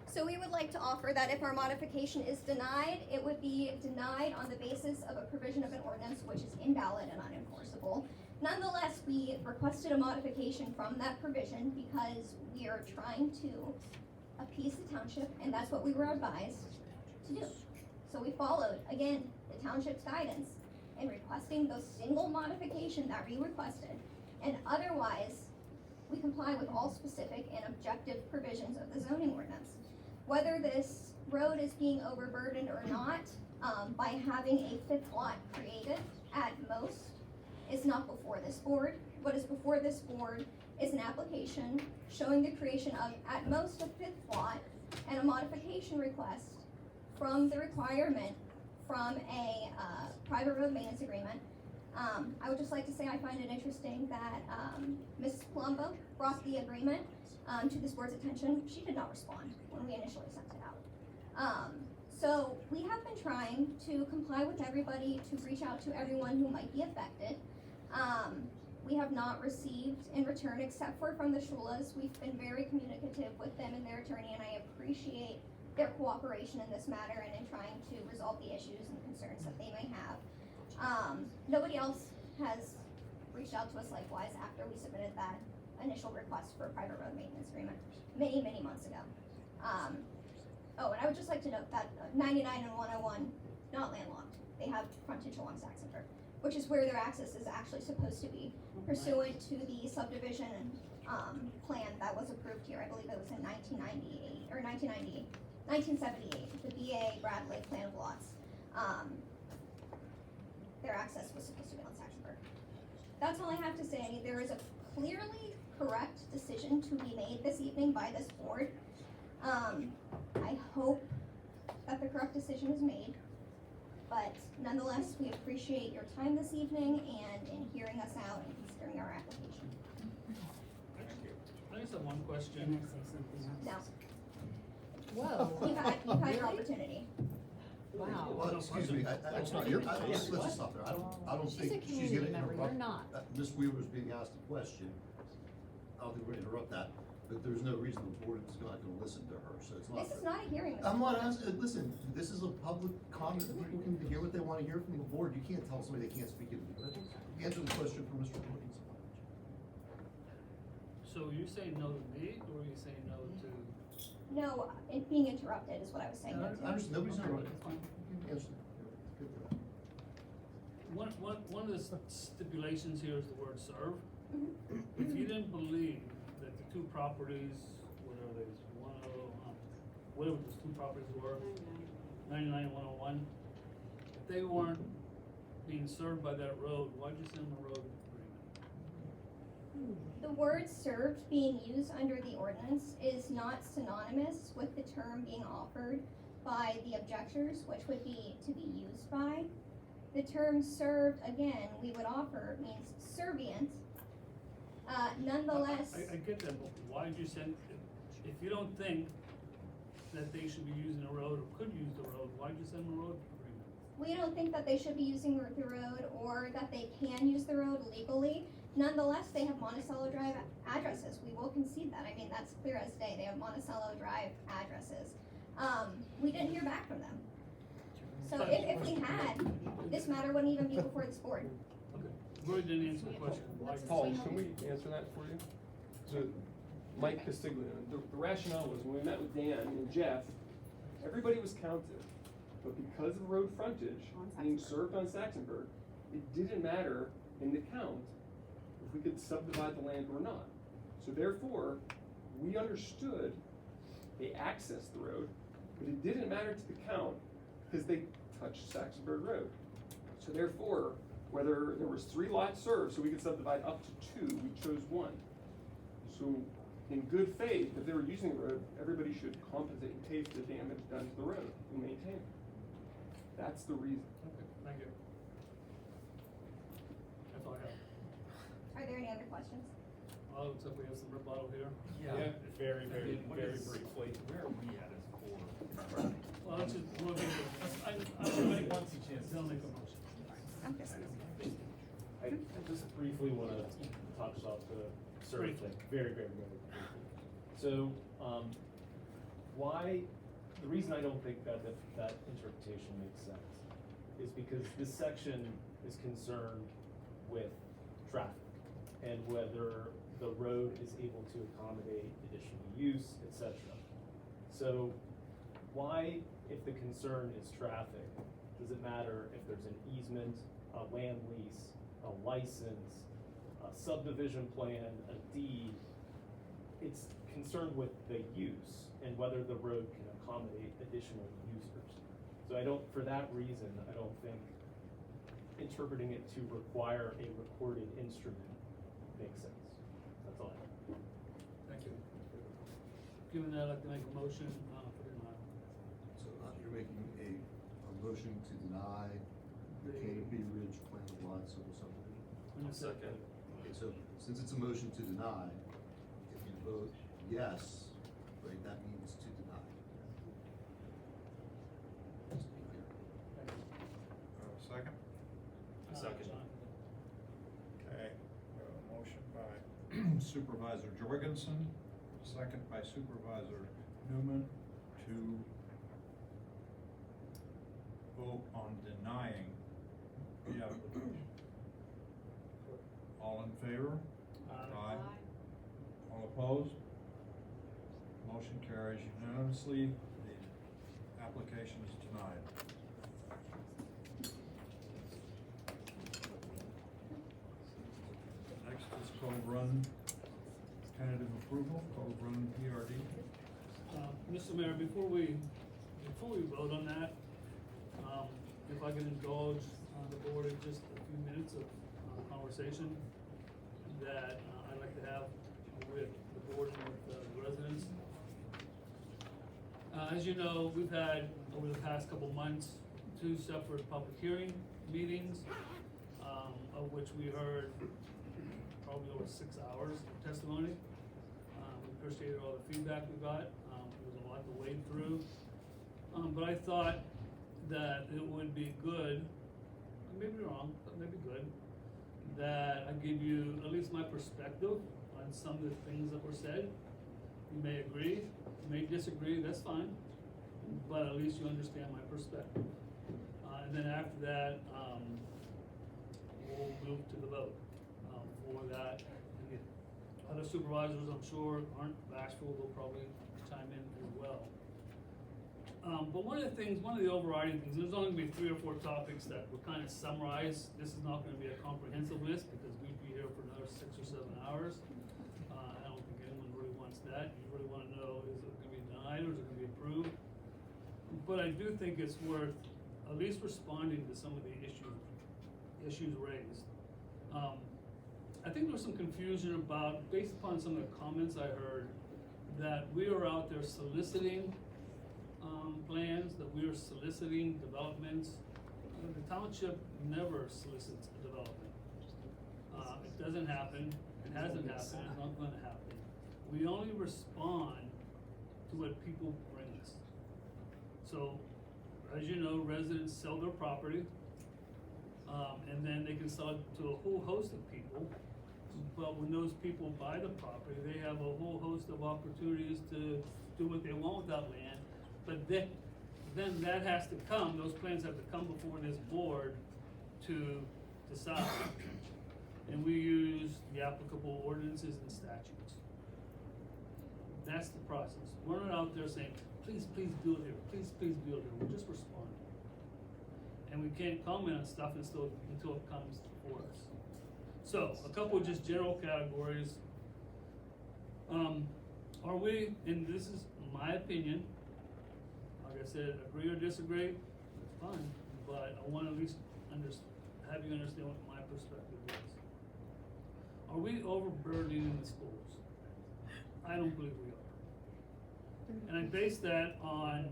So we would like to offer that if our modification is denied, it would be denied on the basis of a provision of an ordinance which is invalid and unenforceable. Nonetheless, we requested a modification from that provision because we are trying to appease the township, and that's what we were advised to do. So we followed, again, the township's guidance in requesting the single modification that we requested, and otherwise, we comply with all specific and objective provisions of the zoning ordinance. Whether this road is being overburdened or not, by having a 5th lot created at most, is not before this board. What is before this board is an application showing the creation of at most a 5th lot and a modification request from the requirement from a private road maintenance agreement. I would just like to say I find it interesting that Mrs. Palumbo brought the agreement to this board's attention. She did not respond when we initially sent it out. So we have been trying to comply with everybody, to reach out to everyone who might be affected. We have not received in return, except for from the Shulas. We've been very communicative with them and their attorney, and I appreciate their cooperation in this matter and in trying to resolve the issues and concerns that they may have. Nobody else has reached out to us likewise after we submitted that initial request for a private road maintenance agreement many, many months ago. Oh, and I would just like to note that 99 and 101, not landlocked. They have frontage along Saxonburg, which is where their access is actually supposed to be, pursuant to the subdivision plan that was approved here. I believe it was in 1998, or 1978, the BA Bradley Plan of Lots. Their access was supposed to be on Saxonburg. That's all I have to say. There is a clearly correct decision to be made this evening by this board. I hope that the correct decision is made, but nonetheless, we appreciate your time this evening and in hearing us out and considering our application. I just have one question. Can I say something else? No. Whoa. You've had your opportunity. Wow. Well, excuse me, that's not your, let's just stop there. I don't She's a think she's community gonna member, interrupt. you're not. Ms. Weaver's being asked a question. I don't think we're gonna interrupt that, but there's no reason the board is not gonna listen to her, so it's not. This is not a hearing. I'm not asking, listen, this is a public comment, people can hear what they wanna hear from the board, you can't tell somebody they can't speak in the hearing. Answer the question for Mr. Wilkins. So you say no to me, or you say no to? No, being interrupted is what I was saying. no to. I understand, nobody's interrupting. Answer. Good for that. One of the stipulations here is the word serve. Mhm. If you didn't believe that the two properties, whatever they, whatever those two properties were, 99 and 101, if they weren't being served by that road, why'd you send them a road agreement? The word served being used under the ordinance is not synonymous with the term being offered by the objectors, which would be to be used by. The term served, again, we would offer means servient. Nonetheless. I get that, but why'd you send, if you don't think that they should be using the road or could use the road, why'd you send them a road agreement? We don't think that they should be using the road or that they can use the road legally. Nonetheless, they have Monticello Drive addresses. We will concede that. I mean, that's clear as day. They have Monticello Drive addresses. We didn't hear back from them. So if we had, this matter wouldn't even be before this board. Okay, Roy didn't answer the question. Paul, can we answer that for you? So, Mike Castiglione, the rationale was when we met with Dan and Jeff, everybody was counted. But because of the road frontage being served on Saxonburg, it didn't matter in the count if we could subdivide the land or not. So therefore, we understood they accessed the road, but it didn't matter to the count because they touched Saxonburg Road. So therefore, whether there was 3 lots served, so we could subdivide up to 2, we chose 1. So in good faith, if they were using the road, everybody should compensate and pay for the damage done to the road and maintain it. That's the reason. Okay, thank you. That's all I have. Are there any other questions? Oh, looks like we have some rebuttal here. Yeah, very briefly. Where are we at as a board? Well, let's just, we'll give it, Everybody wants a chance. they'll make a motion. I just briefly want to talk about the survey thing, very briefly. So, the reason I don't think that interpretation makes sense is because this section is concerned with traffic and whether the road is able to accommodate additional use, etc. So, why, if the concern is traffic, does it matter if there's an easement, a land lease, a license, a subdivision plan, a deed? It's concerned with the use and whether the road can accommodate additional users. So for that reason, I don't think interpreting it to require a recorded instrument makes sense. That's all I have. Thank you. Given that, I'd like to make a motion, put in So you're making a motion to deny the Canopy Ridge plan of lot civil subdivision? Second. Okay, so since it's a motion to deny, if you vote yes, right, that means to deny. Just to be clear. Second? Second. Okay, we have a motion by Supervisor Jorgensen, second by Supervisor Newman to vote on denying the application. All in favor? Aye. All opposed? Motion carries unanimously. The application is denied. Next is Cove Run tentative approval, Cove Run PRD. Mr. Mayor, before we vote on that, if I can indulge the board in just a few minutes of conversation that I'd like to have with the board and with the residents. As you know, we've had, over the past couple months, 2 separate public hearing meetings, of which we heard probably over 6 hours of testimony. We appreciated all the feedback we got. There was a lot to wade through. But I thought that it would be good, I may be wrong, but maybe good, that I give you at least my perspective on some of the things that were said. You may agree, you may disagree, that's fine, but at least you understand my perspective. And then after that, we'll move to the vote for that. And the other supervisors, I'm sure, aren't bashful, they'll probably chime in as well. But one of the overriding things, there's only gonna be 3 or 4 topics that were kind of summarized. This is not gonna be a comprehensive list because we'd be here for another 6 or 7 hours. I don't think anyone really wants that. You really wanna know, is it gonna be denied or is it gonna be approved? But I do think it's worth at least responding to some of the issues raised. I think there was some confusion about, based upon some of the comments I heard, that we are out there soliciting plans, that we are soliciting developments. The township never solicits a development. It doesn't happen, it hasn't happened, it's not gonna happen. We only respond to what people bring us. So, as you know, residents sell their property, and then they can sell it to a whole host of people. But when those people buy the property, they have a whole host of opportunities to do what they want with that land. But then that has to come, those plans have to come before this board to decide. And we use the applicable ordinances and statutes. That's the process. We're not out there saying, please build here, please build here, we're just responding. And we can't comment on stuff until it comes before us. So, a couple of just general categories. Are we, and this is my opinion, like I said, agree or disagree, that's fine, but I want to at least have you understand what my perspective is. Are we overburdening the schools? I don't believe we are. And I base that on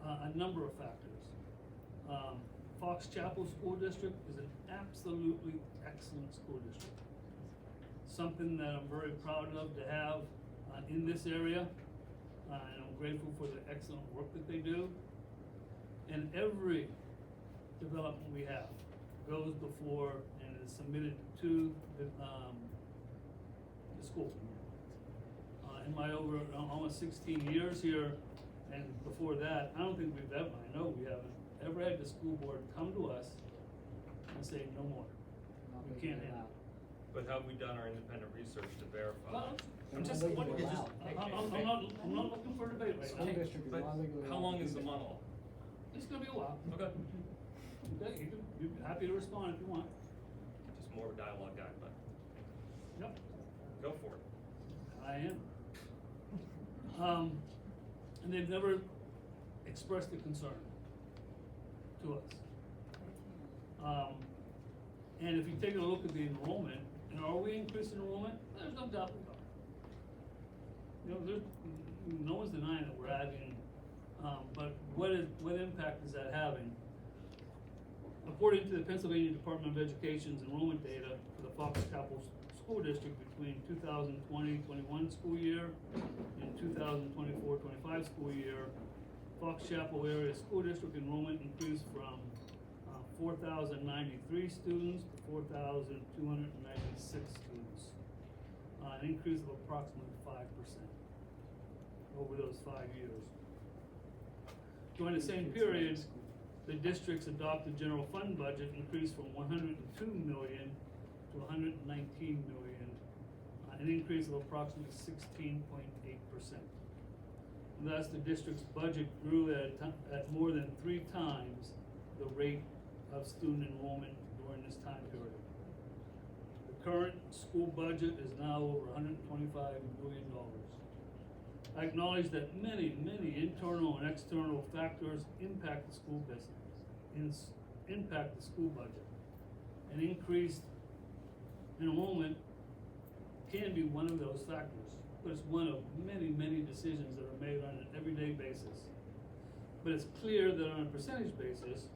a number of factors. Fox Chapel School District is an absolutely excellent school district. Something that I'm very proud of to have in this area, and I'm grateful for the excellent work that they do. And every development we have goes before and is submitted to the school. In my over almost 16 years here, and before that, I don't think we've ever, I know we haven't, ever had the school board come to us and say, no more, we can't handle it. But have we done our independent research to verify? Well, I'm just, I'm not looking for debate right now. But how long is the monologue? It's gonna be a while. Okay. Okay, you're happy to respond if you want. Just more of a dialogue guy, but Yep, go for it. I am. And they've never expressed a concern to us. And if you take a look at the enrollment, and are we increasing enrollment? There's no doubt we are. You know, no one's denying that we're adding But what impact is that having? According to the Pennsylvania Department of Education's enrollment data for the Fox Chapel School District between 2020-21 school year and 2024-25 school year, Fox Chapel area school district enrollment increased from 4,093 students to 4,296 students, an increase of approximately 5% over those 5 years. During the same period, the district's adopted general fund budget increased from 102 million to 119 million, an increase of approximately 16.8%. Thus, the district's budget grew at more than 3 times the rate of student enrollment during this time period. The current school budget is now over $125 million. I acknowledge that many internal and external factors impact the school business, impact the school budget. And increased enrollment can be one of those factors, but it's one of many decisions that are made on an everyday basis. But it's clear that on a percentage basis,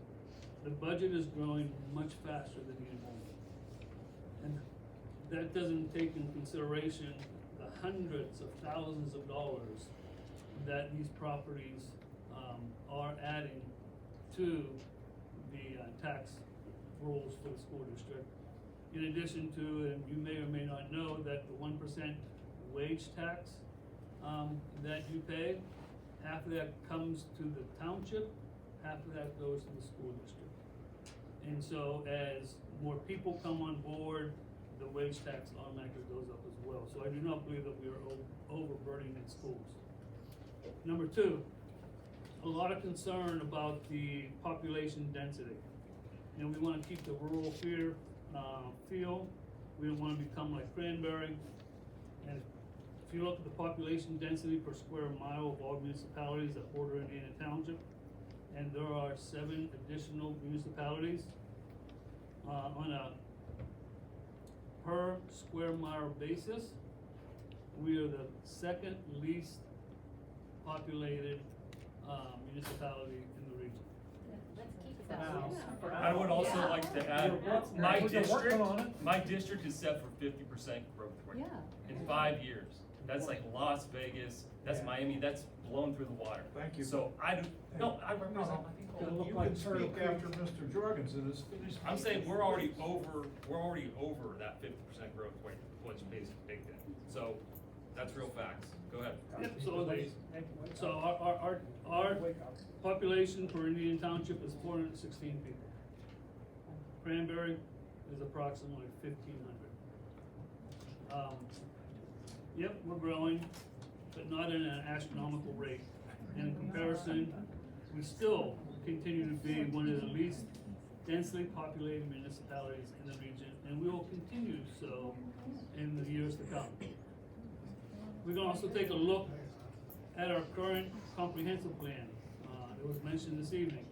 the budget is growing much faster than the enrollment. And that doesn't take into consideration the hundreds of thousands of dollars that these properties are adding to the tax rolls for the school district. In addition to, and you may or may not know, that the 1% wage tax that you pay, half of that comes to the township, half of that goes to the school district. And so as more people come on board, the wage tax automatically goes up as well. So I do not believe that we are overburdening in schools. Number 2, a lot of concern about the population density. You know, we wanna keep the rural feel. We don't wanna become like Cranberry. And if you look at the population density per square mile of all municipalities that border Indiana Township, and there are 7 additional municipalities, on a per square mile basis, we are the 2nd least populated municipality in the region. Let's keep that. I would also like to add, my district is set for 50% growth rate. Yeah. In 5 years. That's like Las Vegas, that's Miami, that's blown through the water. Thank you. So I represent my people. You can speak after Mr. Jorgensen is finished. I'm saying we're already over that 50% growth rate, what's basically baked in. So that's real facts. Go ahead. Yep, so our population for Indian Township is 416 people. Cranberry is approximately 1,500. Yep, we're growing, but not in an astronomical rate. And in comparison, we still continue to be one of the least densely populated municipalities in the region, and we will continue so in the years to come. We can also take a look at our current comprehensive plan. It was mentioned this evening.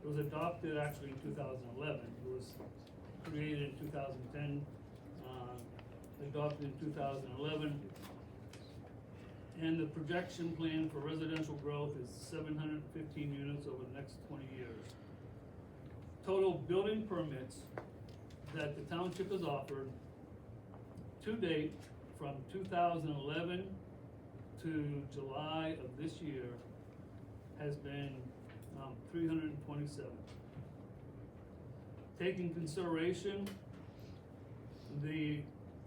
It was adopted actually in 2011. It was created in 2010, adopted in 2011. And the projection plan for residential growth is 715 units over the next 20 years. Total building permits that the township has offered to date from 2011 to July of this year has been 327. Taking consideration the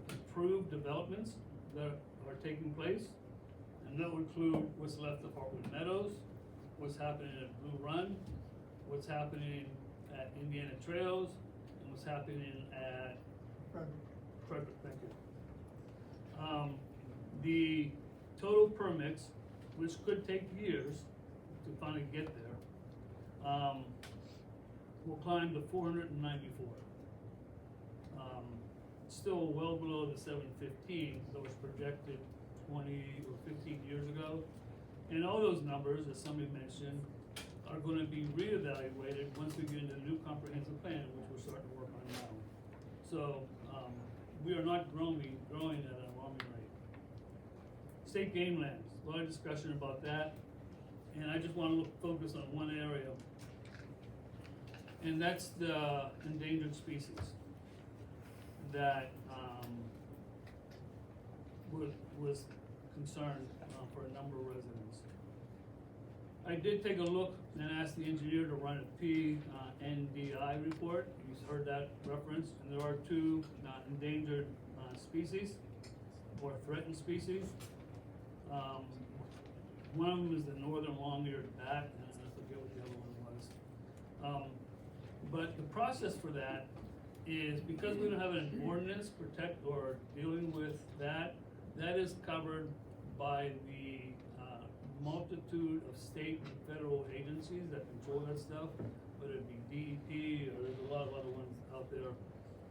approved developments that are taking place, and that would include what's left of Hartwood Meadows, what's happening at Blue Run, what's happening at Indiana Trails, and what's happening at Frederick, thank you. The total permits, which could take years to finally get there, will climb to 494. Still well below the 715 that was projected 20 or 15 years ago. And all those numbers, as somebody mentioned, are going to be reevaluated once we get into the new comprehensive plan, which we're starting to work on now. So we are not growing at an alarming rate. State game lands, a lot of discussion about that. And I just wanna focus on one area. And that's the endangered species that, was concerned, for a number of residents. I did take a look and asked the engineer to run a PNDI report. You've heard that reference, and there are two endangered species or threatened species. One of them is the northern long-eared bat, and I forget what the other one was. But the process for that is because we don't have an ordinance protect or dealing with that, that is covered by the multitude of state and federal agencies that control that stuff, whether it be DEP or there's a lot of other ones out there.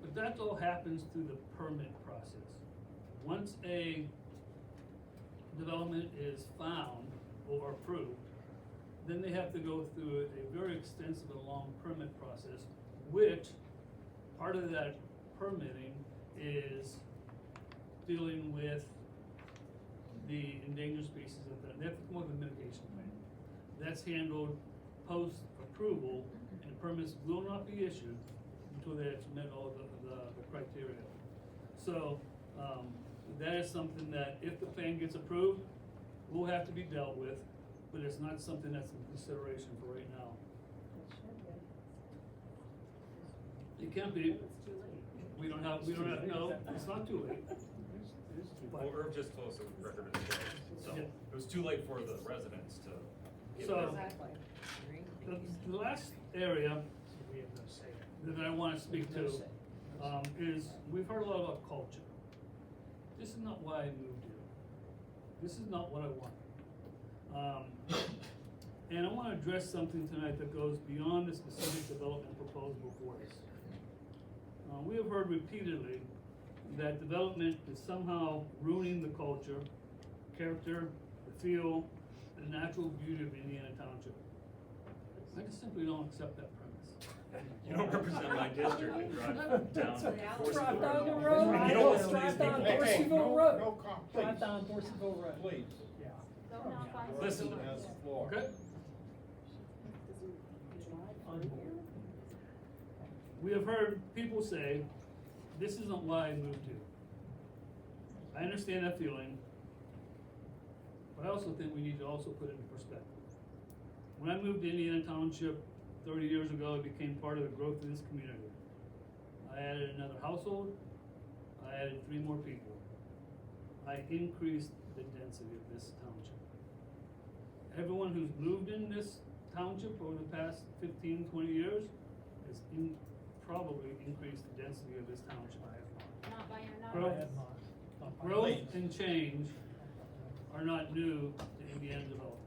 But that all happens through the permit process. Once a development is found or approved, then they have to go through a very extensive and long permit process, which part of that permitting is dealing with the endangered species of the, they have to come up with a mitigation plan. That's handled post-approval, and permits will not be issued until they have met all the criteria. So, that is something that if the plan gets approved, will have to be dealt with, but it's not something that's in consideration for right now. It can't be. We don't have, no, it's not too late. Well, Irv just closed the record as well, so Yeah. it was too late for the residents to give So, their. the last area that I wanna speak to, is, we've heard a lot about culture. This is not why I moved here. This is not what I want. And I wanna address something tonight that goes beyond the specific development proposed before us. We have heard repeatedly that development is somehow ruining the culture, character, the feel, the natural beauty of Indiana Township. I just simply don't accept that premise. You don't represent my district, you drive down Forsythville Drive down the Road. road. And you don't listen to Drive these down people. Dorseyville Road. No comment, Drive please. down Dorseyville Road. Please. Go knock on Listen to the this. Has the floor. Okay? We have heard people say, this isn't why I moved here. I understand that feeling, but I also think we need to also put it in perspective. When I moved to Indiana Township 30 years ago, it became part of the growth of this community. I added another household, I added 3 more people. I increased the density of this township. Everyone who's moved in this township over the past 15, 20 years has probably increased the density of this township. Not by your numbers. Growth and change are not new to Indiana development.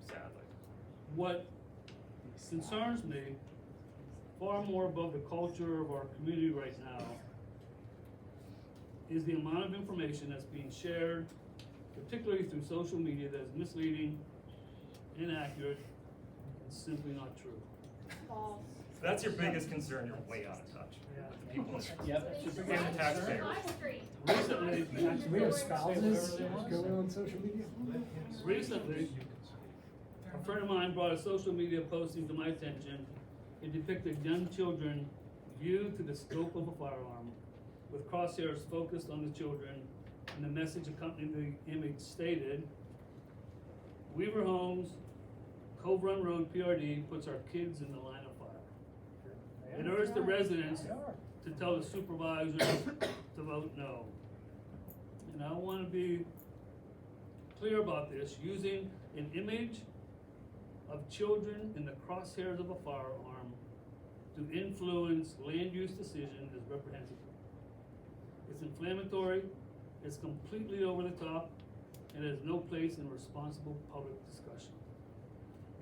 Sadly. What concerns me far more above the culture of our community right now is the amount of information that's being shared, particularly through social media, that is misleading, inaccurate, and simply not true. False. If that's your biggest concern, you're way out of touch with the people. Yep. And the taxpayers. Recently, We have spouses going on social media. Recently, a friend of mine brought a social media posting to my attention. It depicted young children viewed through the scope of a firearm, with crosshairs focused on the children, and the message accompanying the image stated, Weaver Homes, Cove Run Road PRD puts our kids in the line of fire. It urged the residents to tell the supervisors to vote no. And I wanna be clear about this, using an image of children in the crosshairs of a firearm to influence land use decision is reprehensible. It's inflammatory, it's completely over the top, and has no place in responsible public discussion.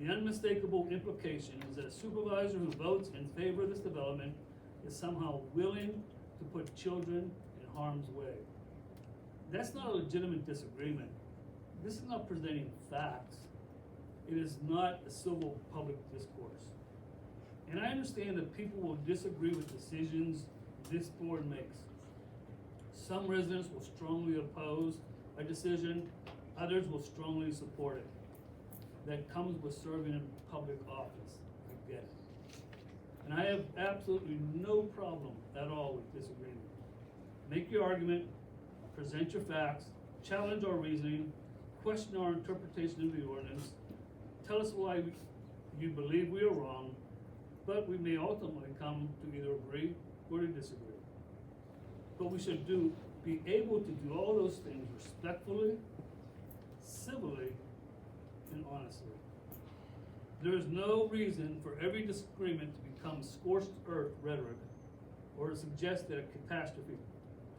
The unmistakable implication is that a supervisor who votes in favor of this development is somehow willing to put children in harm's way. That's not a legitimate disagreement. This is not presenting facts. It is not a civil public discourse. And I understand that people will disagree with decisions this board makes. Some residents will strongly oppose a decision. Others will strongly support it. That comes with serving in public office, I get it. And I have absolutely no problem at all with disagreement. Make your argument, present your facts, challenge our reasoning, question our interpretation of the ordinance, tell us why you believe we are wrong, but we may ultimately come to either agree or to disagree. But we should be able to do all those things respectfully, civilly, and honestly. There is no reason for every disagreement to become scorched earth rhetoric or to suggest that a catastrophe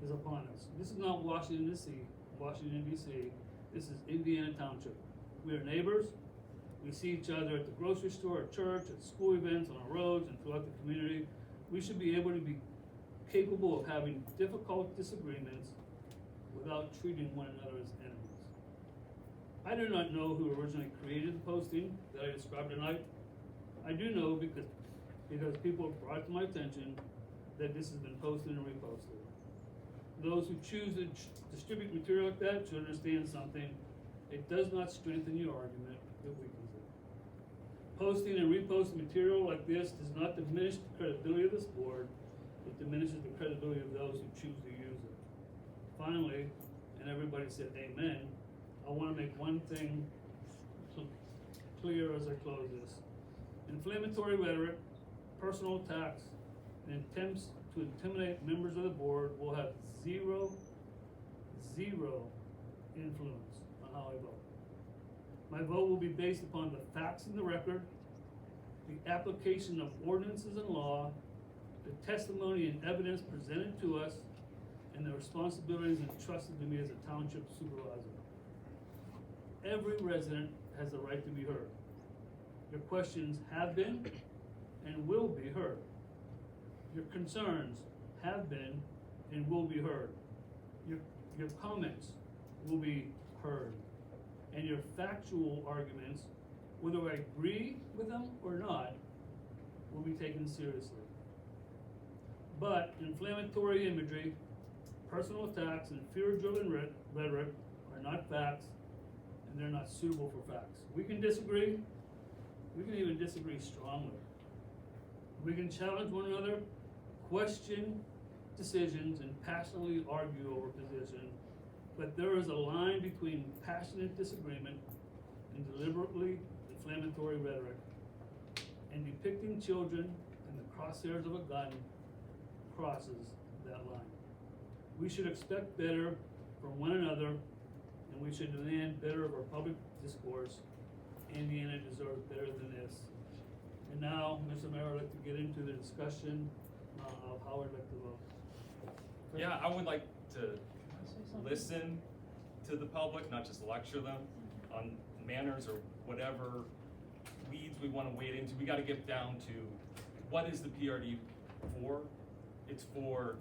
is upon us. This is not Washington DC. This is Indiana Township. We are neighbors. We see each other at the grocery store, at church, at school events, on our roads, and throughout the community. We should be able to be capable of having difficult disagreements without treating one another as enemies. I do not know who originally created the posting that I described tonight. I do know because people have brought to my attention that this has been posted and reposted. Those who choose to distribute material like that should understand something. It does not strengthen your argument, it weakens it. Posting and reposting material like this does not diminish the credibility of this board, it diminishes the credibility of those who choose to use it. Finally, and everybody said amen, I want to make one thing clear as I close this. Inflammatory rhetoric, personal attacks, and attempts to intimidate members of the board will have zero influence on how I vote. My vote will be based upon the facts in the record, the application of ordinances and law, the testimony and evidence presented to us, and the responsibilities entrusted to me as a township supervisor. Every resident has the right to be heard. Your questions have been and will be heard. Your concerns have been and will be heard. Your comments will be heard. And your factual arguments, whether I agree with them or not, will be taken seriously. But inflammatory imagery, personal attacks, and fear-driven rhetoric are not facts, and they're not suitable for facts. We can disagree. We can even disagree strongly. We can challenge one another, question decisions, and passionately argue over position, but there is a line between passionate disagreement and deliberately inflammatory rhetoric. And depicting children in the crosshairs of a gun crosses that line. We should expect better from one another, and we should demand better of our public discourse. Indiana deserves better than this. And now, Mr. Mayor, I'd like to get into the discussion of how I'd like to vote. Yeah, I would like to listen to the public, not just lecture them on manners or whatever weeds we want to wade into. We got to get down to what is the PRD for? It's for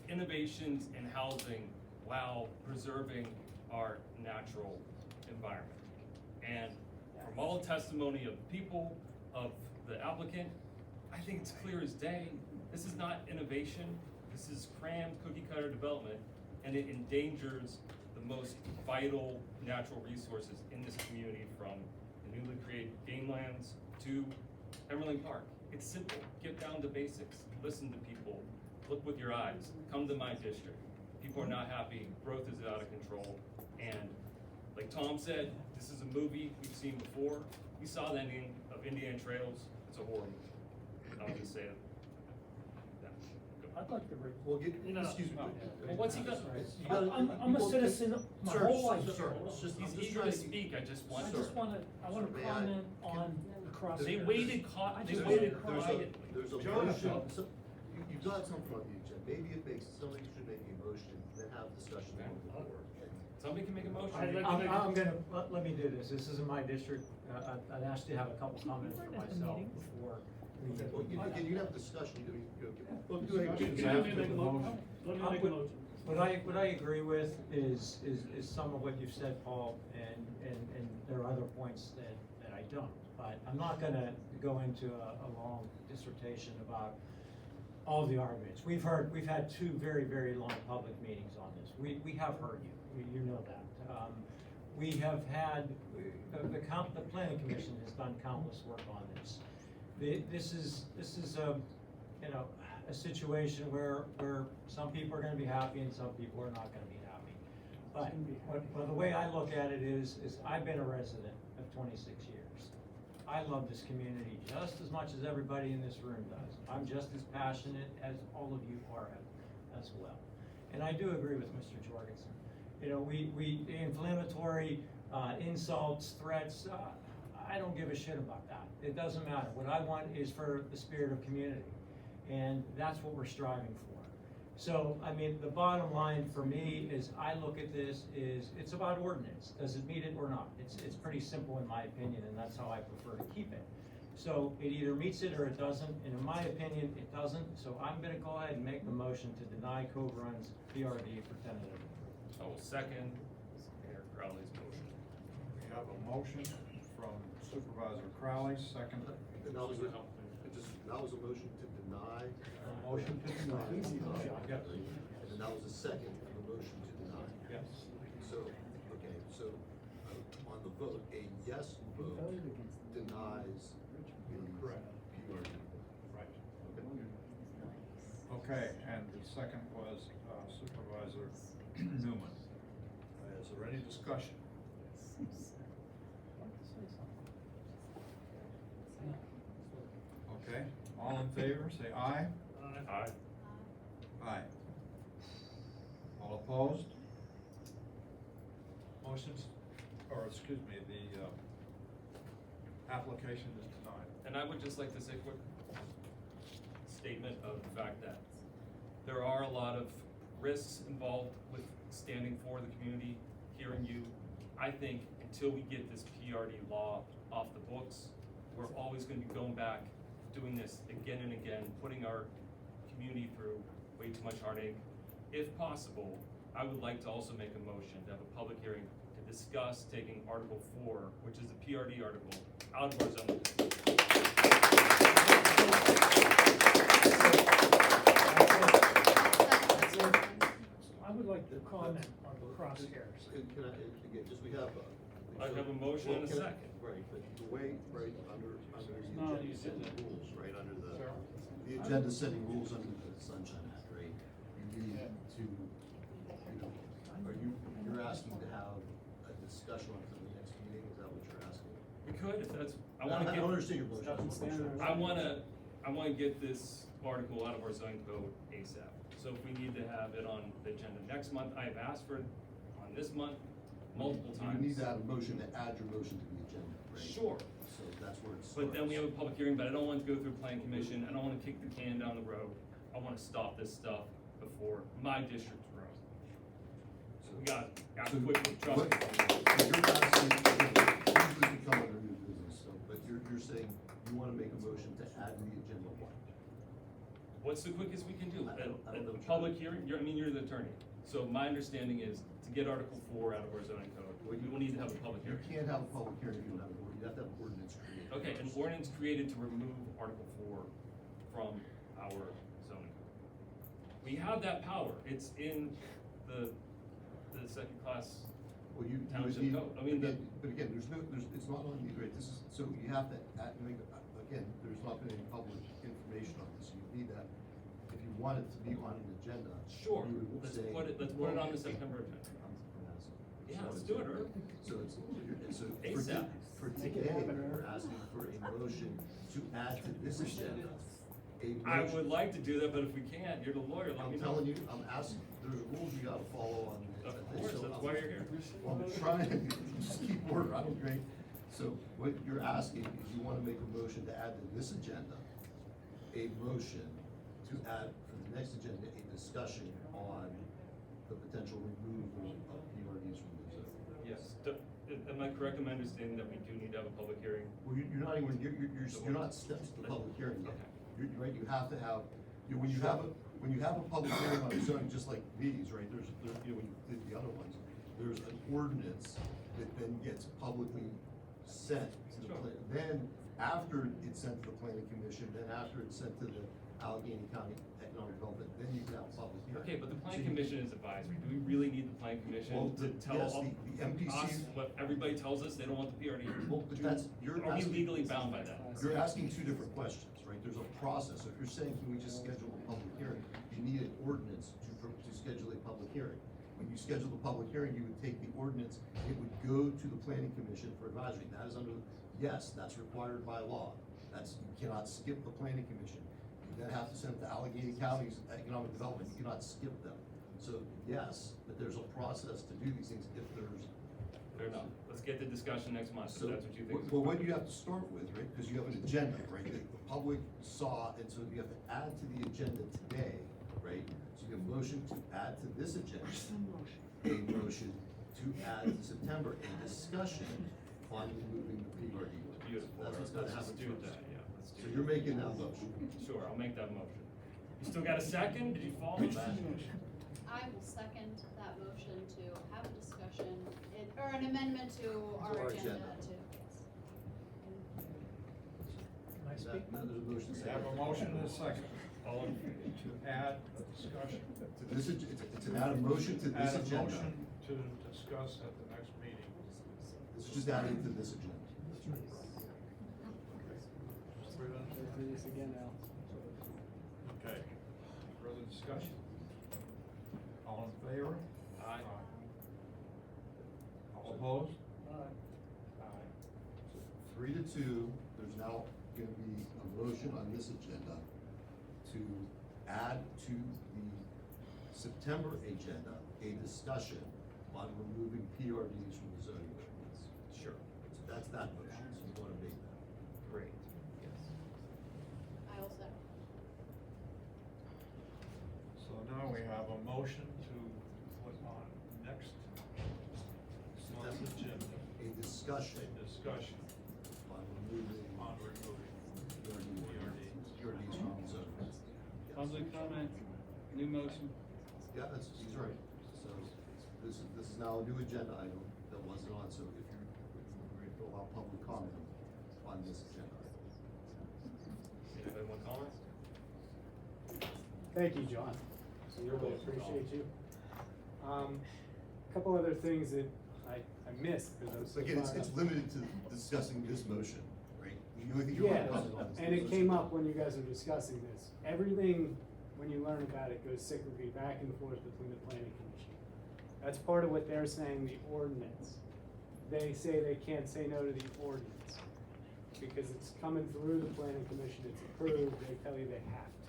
innovations in housing while preserving our natural environment. And from all testimony of people, of the applicant, I think it's clear as day, this is not innovation, this is crammed cookie cutter development, and it endangers the most vital natural resources in this community, from the newly created game lands to Emerling Park. It's simple, get down to basics, listen to people, look with your eyes, come to my district. People are not happy, growth is out of control, and like Tom said, this is a movie we've seen before. We saw the ending of Indiana Trails, it's a horror movie. I'll just say it. I'd like to read. Well, excuse me. Well, what's he got? I'm a citizen my whole life. He's eager to speak, I just want to. I want to comment on the cross. They waited quietly. There's a motion, you've got something on the agenda, maybe it makes, somebody should make a motion, then have discussion on the board. Somebody can make a motion. I'm gonna, let me do this, this isn't my district, I'd ask you to have a couple comments for myself before. Well, you can have a discussion, Let me make a motion. What I agree with is some of what you've said, Paul, and there are other points that I don't. But I'm not gonna go into a long dissertation about all the arguments. We've had two very, very long public meetings on this. We have heard you know that. we have had, the planning commission has done countless work on this. This is a, you know, a situation where some people are gonna be happy and some people are not gonna be happy. But the way I look at it is I've been a resident of 26 years. I love this community just as much as everybody in this room does. I'm just as passionate as all of you are as well. And I do agree with Mr. Jorgensen. You know, the inflammatory insults, threats, I don't give a shit about that. It doesn't matter. What I want is for the spirit of community. And that's what we're striving for. So, I mean, the bottom line for me is I look at this is it's about ordinance. Does it meet it or not? It's pretty simple in my opinion, and that's how I prefer to keep it. So it either meets it or it doesn't, and in my opinion, it doesn't. So I'm gonna go ahead and make the motion to deny Cove Run's PRD for tentative. I will second Mayor Crowley's motion. We have a motion from Supervisor Crowley, second. And that was a motion to deny. Motion to deny. Yes. And then that was a second for the motion to deny. Yes. So, okay, so on the vote, a yes vote denies the Correct. PRD. Right. Okay, and the second was Supervisor Newman. Is there any discussion? Okay, all in favor, say aye. Aye. Aye. All opposed? Motions, or excuse me, the application is denied. And I would just like to say a quick statement of the fact that there are a lot of risks involved with standing for the community, hearing you. I think until we get this PRD law off the books, we're always gonna be going back, doing this again and again, putting our community through way too much heartache. If possible, I would like to also make a motion to have a public hearing to discuss taking Article 4, which is the PRD article, out of our zoning code. I would like to comment on the crosshairs. Can I, again, just we have. I have a motion and a Well, second. Right, but the way, right, under No, the you agenda setting didn't. rules, right, under the agenda setting rules under the Sunshine Act, right? You need to, you know, you're asking to have a discussion on for the next meeting, is that what you're asking? We could, if that's, I No, wanna I get. don't understand your motion. That's what I'm saying. I wanna get this article out of our zoning code ASAP. So if we need to have it on the agenda next month, I have asked for it on this month multiple times. You need to have a motion to add your motion to the agenda, right? Sure. So that's where it starts. But then we have a public hearing, but I don't want to go through planning commission, I don't wanna kick the can down the road. I wanna stop this stuff before my district's grown. So we gotta act So quickly, trust what- me. so you're asking, usually we come under new business, so, but you're saying you wanna make a motion to add to the agenda what? What's the quickest we can do? I don't At know the what public hearing, you're the attorney. So my understanding is to get Article 4 out of our zoning code, we will need to have a public You hearing. can't have a public hearing if you don't have an ordinance, you have to have an ordinance created. Okay, an ordinance created to remove Article 4 from our zoning code. We have that power, it's in the second class Well, you would township need, code. I mean, but again, it's not on you, right, this is, so you have to, again, there's not been any public information on this, you need that. If you want it to be on an agenda. Sure, you would let's say- put it on the September agenda. Yeah, let's do it, Earl. So it's, so ASAP. for today, we're asking for a motion to add to this agenda. I would like to do that, but if we can't, you're the lawyer, let me I'm know. telling you, I'm asking, there's rules you gotta follow on. Of this, course, so that's I'm- why you're here. Well, I'm trying, just keep order, I don't drink. So what you're asking is you wanna make a motion to add to this agenda, a motion to add for the next agenda, a discussion on the potential removal of PRDs from the zone. Yes, am I correct in my understanding that we do need to have a public hearing? Well, you're not even, you're not steps to the public hearing yet. Okay. You're right, you have to have, when you have a public hearing on a zoning, just like these, right, there's, when you did the other ones, there's an ordinance that then gets publicly sent to the Sure. plan. Then, after it's sent to the planning commission, then after it's sent to the Allegheny County Economic Development, then you can have a public hearing. Okay, but the So planning you- commission is advisory. Do we really need the planning Well, commission to tell yes, all- the MPC us what everybody tells us they don't want the PRD? Well, but that's, you're Are we asking. legally bound by that? You're asking two different questions, right? There's a process. So if you're saying, can we just schedule a public hearing? You need an ordinance to schedule a public hearing. When you schedule the public hearing, you would take the ordinance, it would go to the planning commission for advisory. That is under, yes, that's required by law. That's, you cannot skip the planning commission. You then have to send it to Allegheny County's Economic Development. You cannot skip them. So, yes, but there's a process to do these things if there's. Fair enough. Let's get the discussion next month, So, if that's what you think. is well, what do you appropriate. have to start with, right? Because you have an agenda, right? The public saw, and so you have to add to the agenda today, right? So you have a motion to add to this agenda. A motion to add to September, a discussion on removing the PRD. Beautiful. That's what's gonna happen Let's do first. that, yeah. Let's do So you're that. making that motion. Sure, I'll make that motion. You still got a second? Did you follow that? I will second that motion to have a discussion, or an amendment to our our agenda agenda. to, Can I speak? Now there's a motion. We have a motion and a second. All in, to add a discussion. To this, to add a motion to this Add a agenda. motion to discuss at the next meeting. This is just adding to this agenda. Do this again, Al. Okay. Further discussion? All in favor? Aye. All opposed? Aye. Aye. 3-2, there's now gonna be a motion on this agenda to add to the September agenda a discussion on removing PRDs from the zoning ordinance. Sure. So that's that motion, so you wanna make that. Great, yes. I will second. So now we have a motion to put on next month's agenda, A discussion a discussion on removing on removing PRDs from the zoning ordinance. Yes. Public comment, new motion. Yeah, that's, he's right. So this is now a new agenda item that wasn't on, so if you allow public comment on this agenda item. Anybody want comment? Thank you, John. Really appreciate you. Couple other things that I missed, because I was so Again, it's fired up. limited to discussing this motion, right? The only thing you want Yeah, to comment on is. and the it came motion. up when you guys were discussing this. Everything, when you learn about it, goes cyclically back and forth between the planning commission. That's part of what they're saying, the ordinance. They say they can't say no to the ordinance, because it's coming through the planning commission, it's approved, they tell you they have to.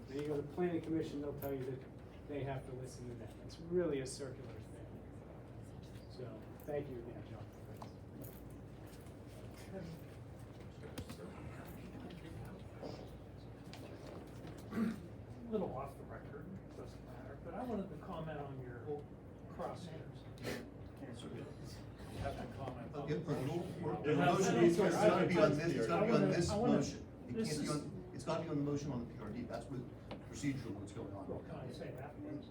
Then you go to the planning commission, they'll tell you that they have to listen to them. It's really a circular thing. So, thank you again, John. A little off the record, doesn't matter, but I wanted to comment on your crosshairs. You have to comment on. Okay, but It the has motion to be is, it's gotta be on this, it's gotta be on this I wanna- motion. It this can't be is- on, it's gotta be on the motion on the PRD. That's what procedural what's going on. Well, can I say that? There's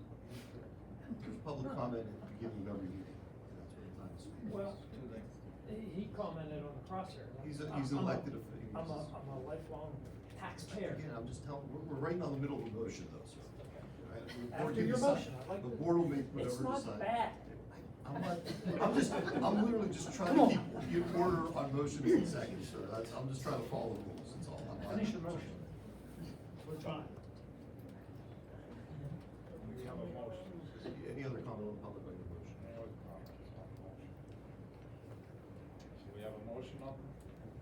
public comment at the beginning of every meeting. That's what the time is. Well, he commented on the crosshair. He's I'm a- elected official. I'm a lifelong taxpayer. Again, I'm just telling, we're right in the middle of the motion though, sir. Right? The board After can your decide. motion, I'd like The to. board will make whatever It's not decide. bad. I'm literally just trying to keep order on motions and seconds, sir. I'm just trying to follow the rules, that's all. I'm not- Finish your motion. We're fine. We have a motion. Any other comment on the public on your motion? Any other comments on the motion? So we have a motion up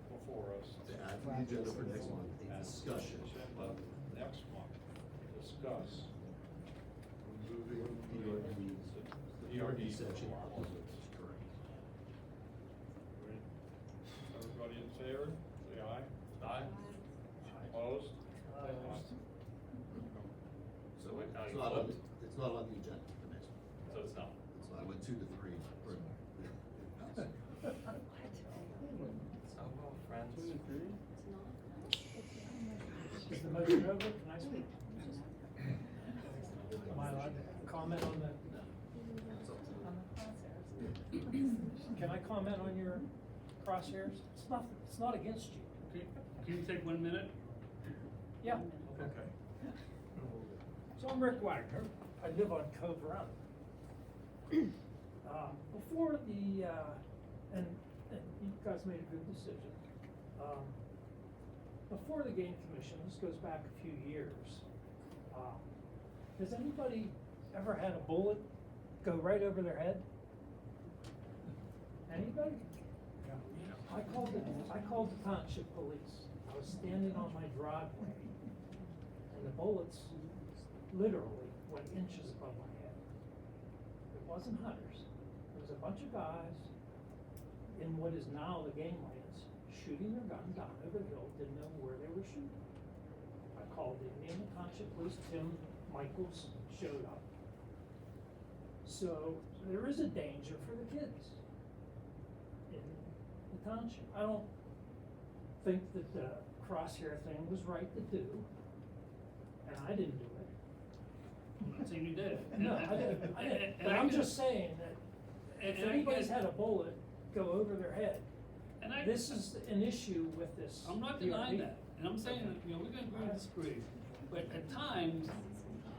before us. To add to the agenda for next month, a discussion. Agenda next month, discuss Removing PRD section. Correct. Everybody in favor, say aye. Aye. Opposed? So Wait, now it's you not on, flipped. it's not on the agenda for next month. So it's not. It's not, I went 2 to 3. So well, friends. Is the motion over? Can I speak? Am I allowed to comment on the? Can I comment on your crosshairs? It's not against you. Can you take 1 minute? Yeah. Okay. So I'm Rick Wagner, I live on Cove Run. Before the, and you guys made a good decision. Before the game commission, this goes back a few years. Has anybody ever had a bullet go right over their head? Anybody? I called the township police. I was standing on my driveway and the bullets literally went inches above my head. It wasn't hunters. It was a bunch of guys in what is now the game lands, shooting their gun down over the hill, didn't know where they were shooting. I called the Indiana Township police, Tim Michaels showed up. So there is a danger for the kids in the township. I don't think that the crosshair thing was right to do, and I didn't do it. I'm not saying you did. No, I didn't. But I'm just saying that if anybody's had a bullet go over their head, this is an issue with this. I'm not PRD. denying that, and I'm saying that, you know, we're gonna agree to disagree, but at times,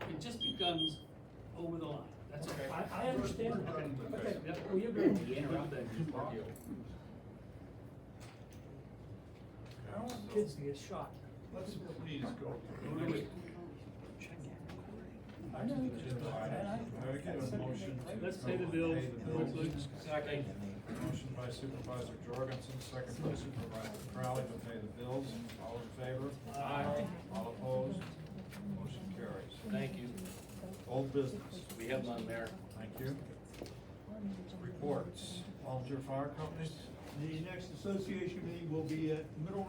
it just becomes over the line, that's okay. I understand that. Okay. Okay, we agree. You interrupted. I don't want kids to get shot. Let's please go. I know. I get a motion. Let's pay the bills. Second. Motion by Supervisor Jorgensen, second by Supervisor Crowley to pay the bills. All in favor? Aye. All opposed? Motion carries. Thank you. Old business. We have none, Mayor. Thank you. Reports. Volunteer Fire Company? The next association meeting will be at Middle